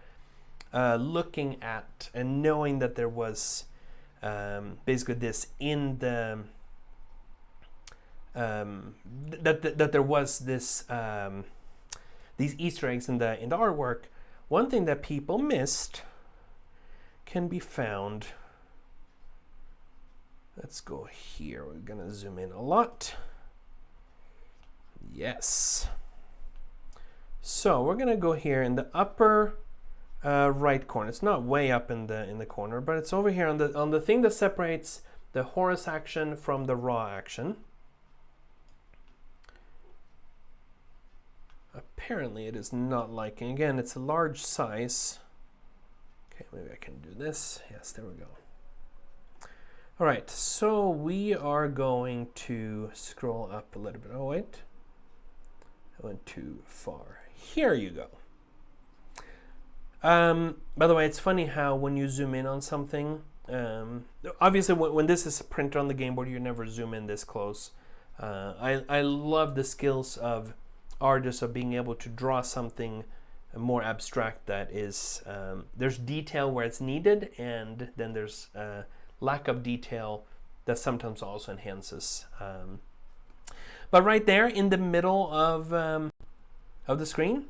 looking at and knowing that there was basically this in the, that there was this, these Easter eggs in the artwork, one thing that people missed can be found. Let's go here. We're going to zoom in a lot. Yes. So we're going to go here in the upper right corner. It's not way up in the corner, but it's over here on the thing that separates the Horus action from the Ra action. Apparently it is not liking. Again, it's a large size. Okay, maybe I can do this. Yes, there we go. All right, so we are going to scroll up a little bit. Oh, wait. I went too far. Here you go. By the way, it's funny how when you zoom in on something, obviously when this is printed on the game board, you never zoom in this close. I love the skills of artists of being able to draw something more abstract that is, there's detail where it's needed, and then there's lack of detail that sometimes also enhances. But right there in the middle of the screen,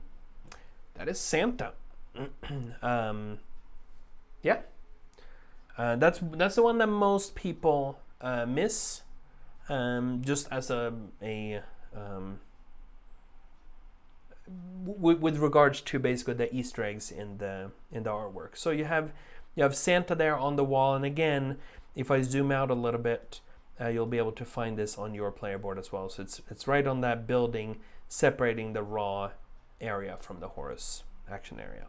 that is Santa. Yeah, that's the one that most people miss, just as with regards to basically the Easter eggs in the artwork. So you have Santa there on the wall, and again, if I zoom out a little bit, you'll be able to find this on your player board as well. So it's right on that building, separating the Ra area from the Horus action area.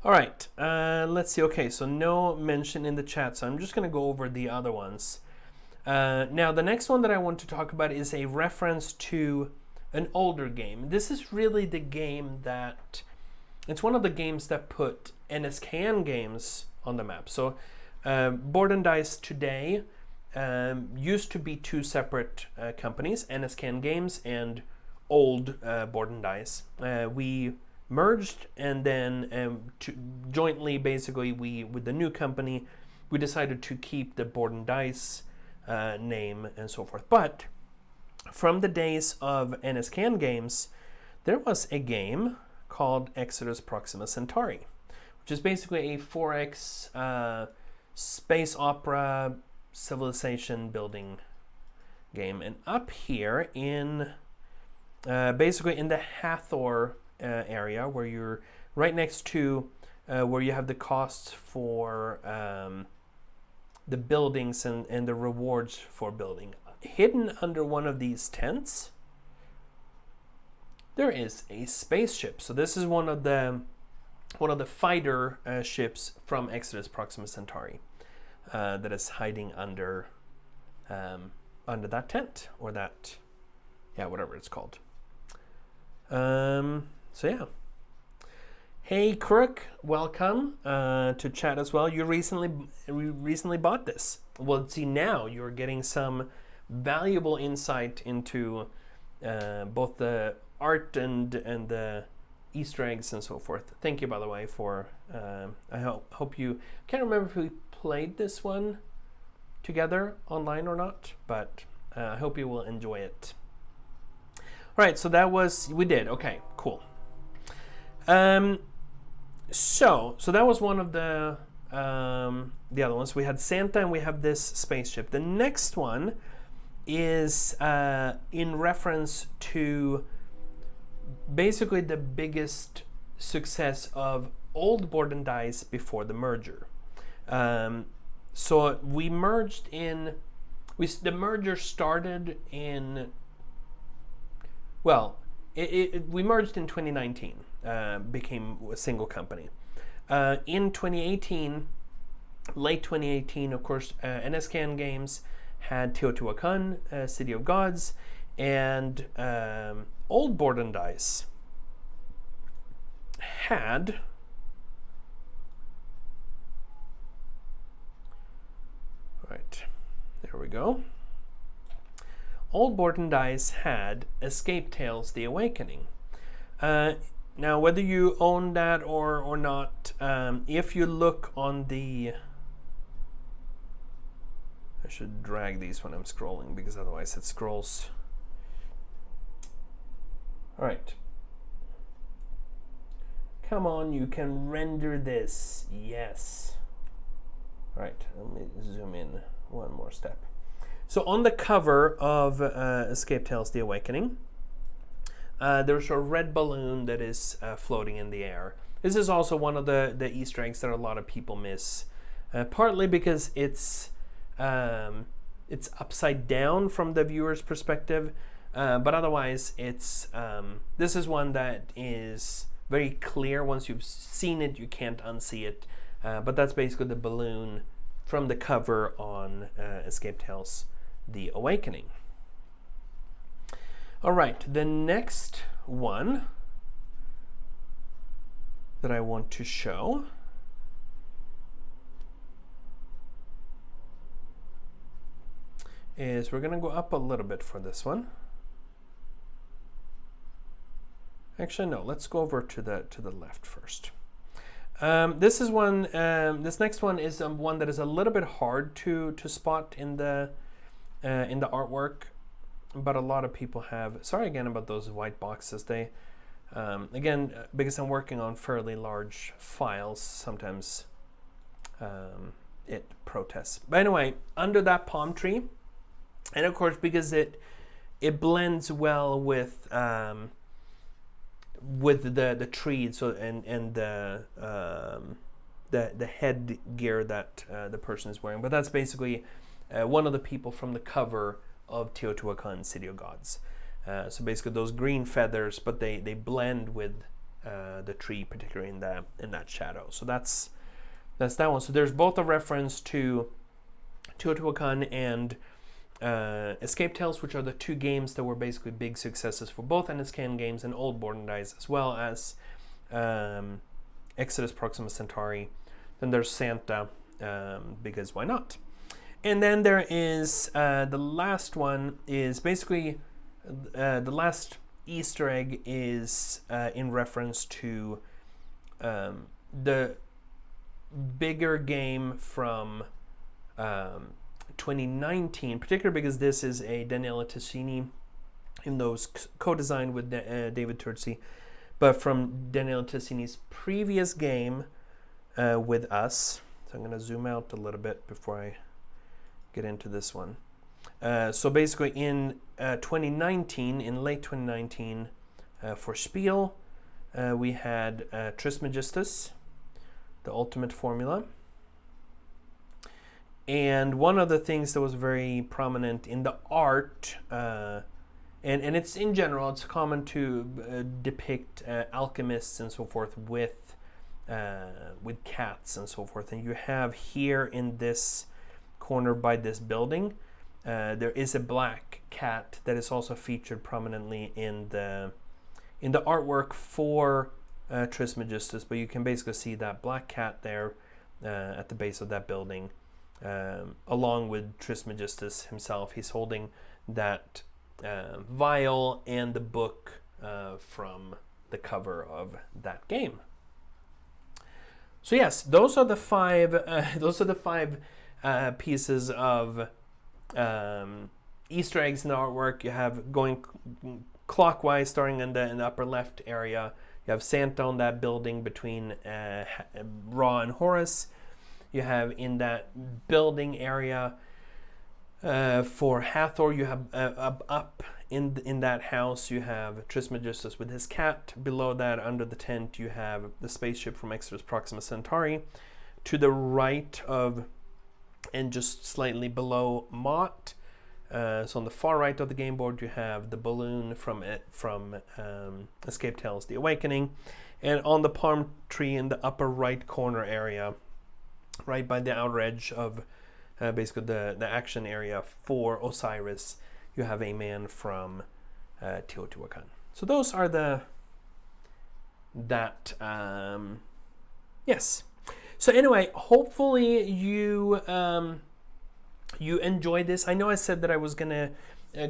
All right, let's see. Okay, so no mention in the chat, so I'm just going to go over the other ones. Now, the next one that I want to talk about is a reference to an older game. This is really the game that, it's one of the games that put NSKN games on the map. So Board&Dice today used to be 2 separate companies, NSKN Games and old Board&Dice. We merged, and then jointly, basically, with the new company, we decided to keep the Board&Dice name and so forth. But from the days of NSKN Games, there was a game called Exodus Proxima Centauri, which is basically a 4X space opera civilization building game. And up here in basically in the Hathor area, where you're right next to where you have the costs for the buildings and the rewards for building, hidden under one of these tents, there is a spaceship. So this is one of the fighter ships from Exodus Proxima Centauri that is hiding under that tent, or that, yeah, whatever it's called. So yeah. Hey Crook, welcome to chat as well. You recently bought this. Well, see, now you're getting some valuable insight into both the art and the Easter eggs and so forth. Thank you, by the way, for I hope you, can't remember if we played this one together online or not, but I hope you will enjoy it. All right, so we did. Okay, cool. So that was one of the other ones. We had Santa and we have this spaceship. The next one is in reference to basically the biggest success of old Board&Dice before the merger. So we merged the merger started in, well, we merged in 2019, became a single company. In 2018, late 2018, of course, NSCAN Games had Teotihuacan, City of Gods, and old Board&Dice had right, there we go. Old Board&Dice had Escape Tales: The Awakening. Now, whether you own that or not, if you look on the... I should drag these when I'm scrolling, because otherwise it scrolls. All right. Come on, you can render this. Yes. All right, let me zoom in one more step. So on the cover of Escape Tales: The Awakening, there's a red balloon that is floating in the air. This is also one of the Easter eggs that a lot of people miss, partly because it's upside down from the viewer's perspective, but otherwise it's this is one that is very clear. Once you've seen it, you can't unsee it. But that's basically the balloon from the cover on Escape Tales: The Awakening. All right, the next one that I want to show is, we're going to go up a little bit for this one. Actually, no, let's go over to the left first. This is one. This next one is one that is a little bit hard to spot in the artwork, but a lot of people have. Sorry again about those white boxes. They again, because I'm working on fairly large files, sometimes it protests. But anyway, under that palm tree, and of course because it blends well with the tree, so and the headgear that the person is wearing. But that's basically one of the people from the cover of Teotihuacan, City of Gods. So basically those green feathers, but they blend with the tree, particularly in that shadow. So that's that one. So there's both a reference to Teotihuacan and Escape Tales, which are the two games that were basically big successes for both NSCAN Games and old Board&Dice, as well as Exodus Proxima Centauri. Then there's Santa, because why not? And then there is the last one is basically the last Easter egg is in reference to the bigger game from 2019, particularly because this is a Daniele Tessini, even though it's co-designed with David Turczi, but from Daniele Tessini's previous game with us. So I'm going to zoom out a little bit before I get into this one. So basically in 2019, in late 2019, for Spiel, we had Trismegistus, the ultimate formula. And one of the things that was very prominent in the art, and it's in general, it's common to depict alchemists and so forth with with cats and so forth. And you have here in this corner by this building, there is a black cat that is also featured prominently in the artwork for Trismegistus. But you can basically see that black cat there at the base of that building, along with Trismegistus himself. He's holding that vial and the book from the cover of that game. So yes, those are the five. Pieces of Easter eggs in the artwork. You have going clockwise, starting in the upper left area. You have Santa on that building between Ra and Horus. You have in that building area for Hathor. You have up in that house. You have Trismegistus with his cat. Below that, under the tent, you have the spaceship from Exodus Proxima Centauri. To the right of, and just slightly below Mott, so on the far right of the game board, you have the balloon from Escape Tales: The Awakening, and on the palm tree in the upper right corner area, right by the outer edge of basically the action area for Osiris, you have a man from Teotihuacan. So those are yes. So anyway, hopefully you enjoyed this. I know I said that I was gonna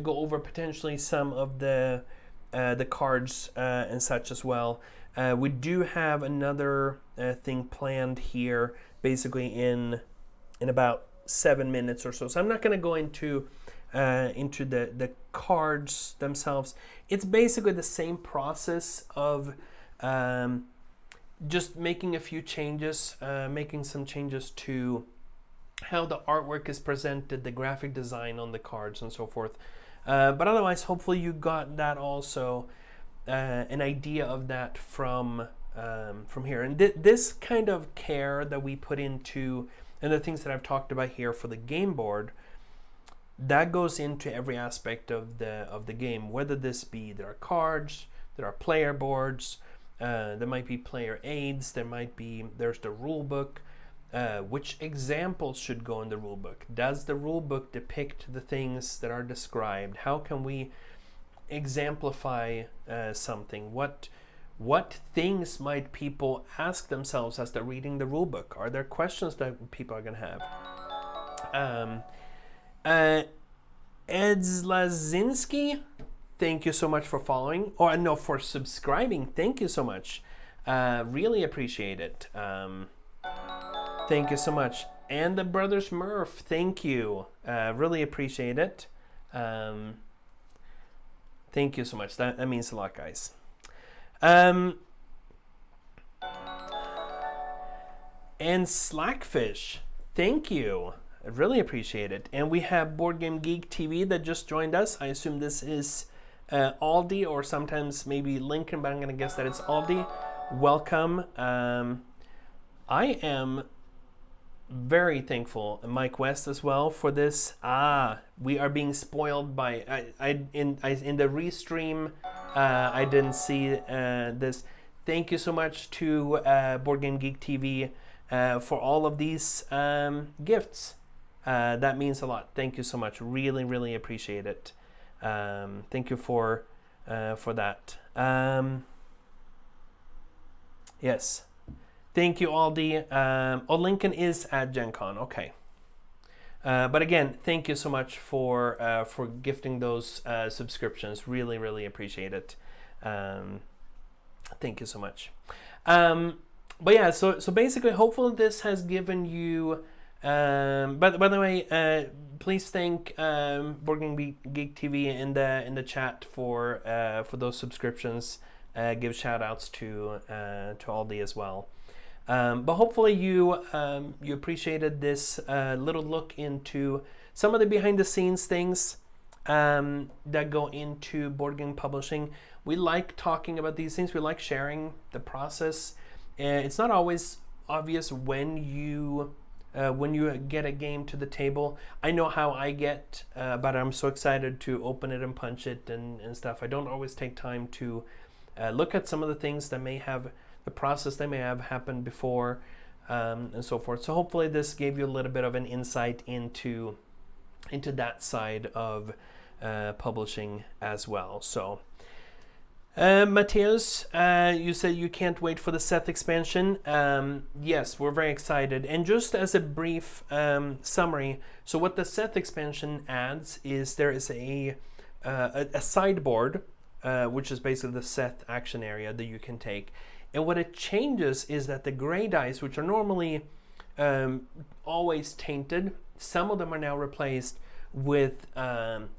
go over potentially some of the cards and such as well. We do have another thing planned here, basically in about 7 minutes or so. So I'm not gonna go into the cards themselves. It's basically the same process of just making a few changes, making some changes to how the artwork is presented, the graphic design on the cards and so forth. But otherwise, hopefully you got that also, an idea of that from here. And this kind of care that we put into, and the things that I've talked about here for the game board, that goes into every aspect of the game, whether this be there are cards, there are player boards, there might be player aids, there's the rule book. Which examples should go in the rule book? Does the rule book depict the things that are described? How can we exemplify something? What things might people ask themselves as they're reading the rule book? Are there questions that people are going to have? Edzlazinski, thank you so much for following, or no, for subscribing. Thank you so much. Really appreciate it. Thank you so much. And the Brothers Murph, thank you. Really appreciate it. Thank you so much. That means a lot, guys. And Slackfish, thank you. I really appreciate it. And we have Board Game Geek TV that just joined us. I assume this is Aldi, or sometimes maybe Lincoln, but I'm going to guess that it's Aldi. Welcome. I am very thankful, Mike West as well, for this. We are being spoiled by in the restream. I didn't see this. Thank you so much to Board Game Geek TV for all of these gifts. That means a lot. Thank you so much. Really, really appreciate it. Thank you for that. Yes. Thank you, Aldi. Lincoln is at Gen Con. Okay. But again, thank you so much for gifting those subscriptions. Really, really appreciate it. Thank you so much. But yeah, so basically, hopefully this has given you. But by the way, please thank Board Game Geek TV in the chat for those subscriptions. Give shout outs to Aldi as well. But hopefully you appreciated this little look into some of the behind the scenes things that go into board game publishing. We like talking about these things. We like sharing the process. It's not always obvious when you get a game to the table. I know how I get, but I'm so excited to open it and punch it and stuff. I don't always take time to look at some of the things that the process they may have happened before, and so forth. So hopefully this gave you a little bit of an insight into that side of publishing as well. So Matthias, you said you can't wait for the Seth expansion. Yes, we're very excited. And just as a brief summary, so what the Seth expansion adds is there is a sideboard, which is basically the Seth action area that you can take. And what it changes is that the gray dice, which are normally always tainted, some of them are now replaced with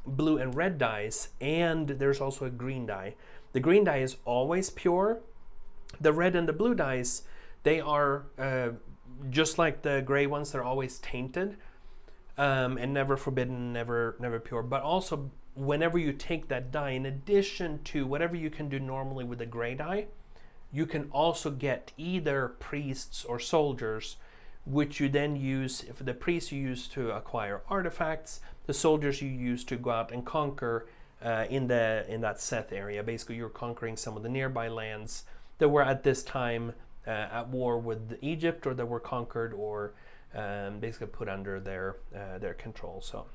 blue and red dice, and there's also a green die. The green die is always pure. The red and the blue dice, they are just like the gray ones, they're always tainted and never forbidden, never pure. But also, whenever you take that die, in addition to whatever you can do normally with the gray die, you can also get either priests or soldiers, which you then use. If the priests you use to acquire artifacts, the soldiers you use to go out and conquer in that Seth area. Basically, you're conquering some of the nearby lands that were at this time at war with Egypt, or that were conquered or basically put under their control. So,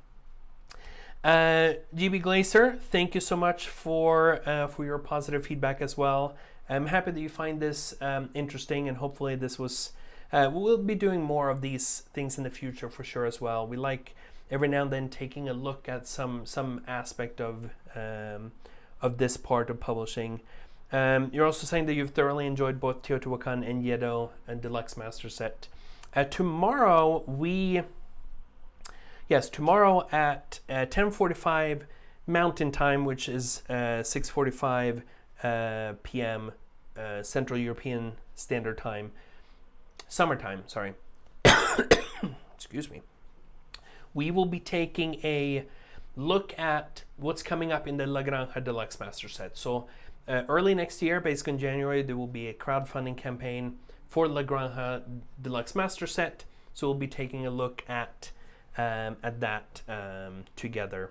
GB Glazer, thank you so much for your positive feedback as well. I'm happy that you find this interesting, and hopefully this was. We'll be doing more of these things in the future for sure as well. We like every now and then taking a look at some aspect of this part of publishing. You're also saying that you've thoroughly enjoyed both Teotihuacan and Yedo and Deluxe Master Set. Tomorrow at 10:45 Mountain Time, which is 6:45 p.m. Central European Standard Time, summertime. Sorry, excuse me. We will be taking a look at what's coming up in the La Granja Deluxe Master Set. So early next year, basically in January, there will be a crowdfunding campaign for La Granja Deluxe Master Set. So we'll be taking a look at that together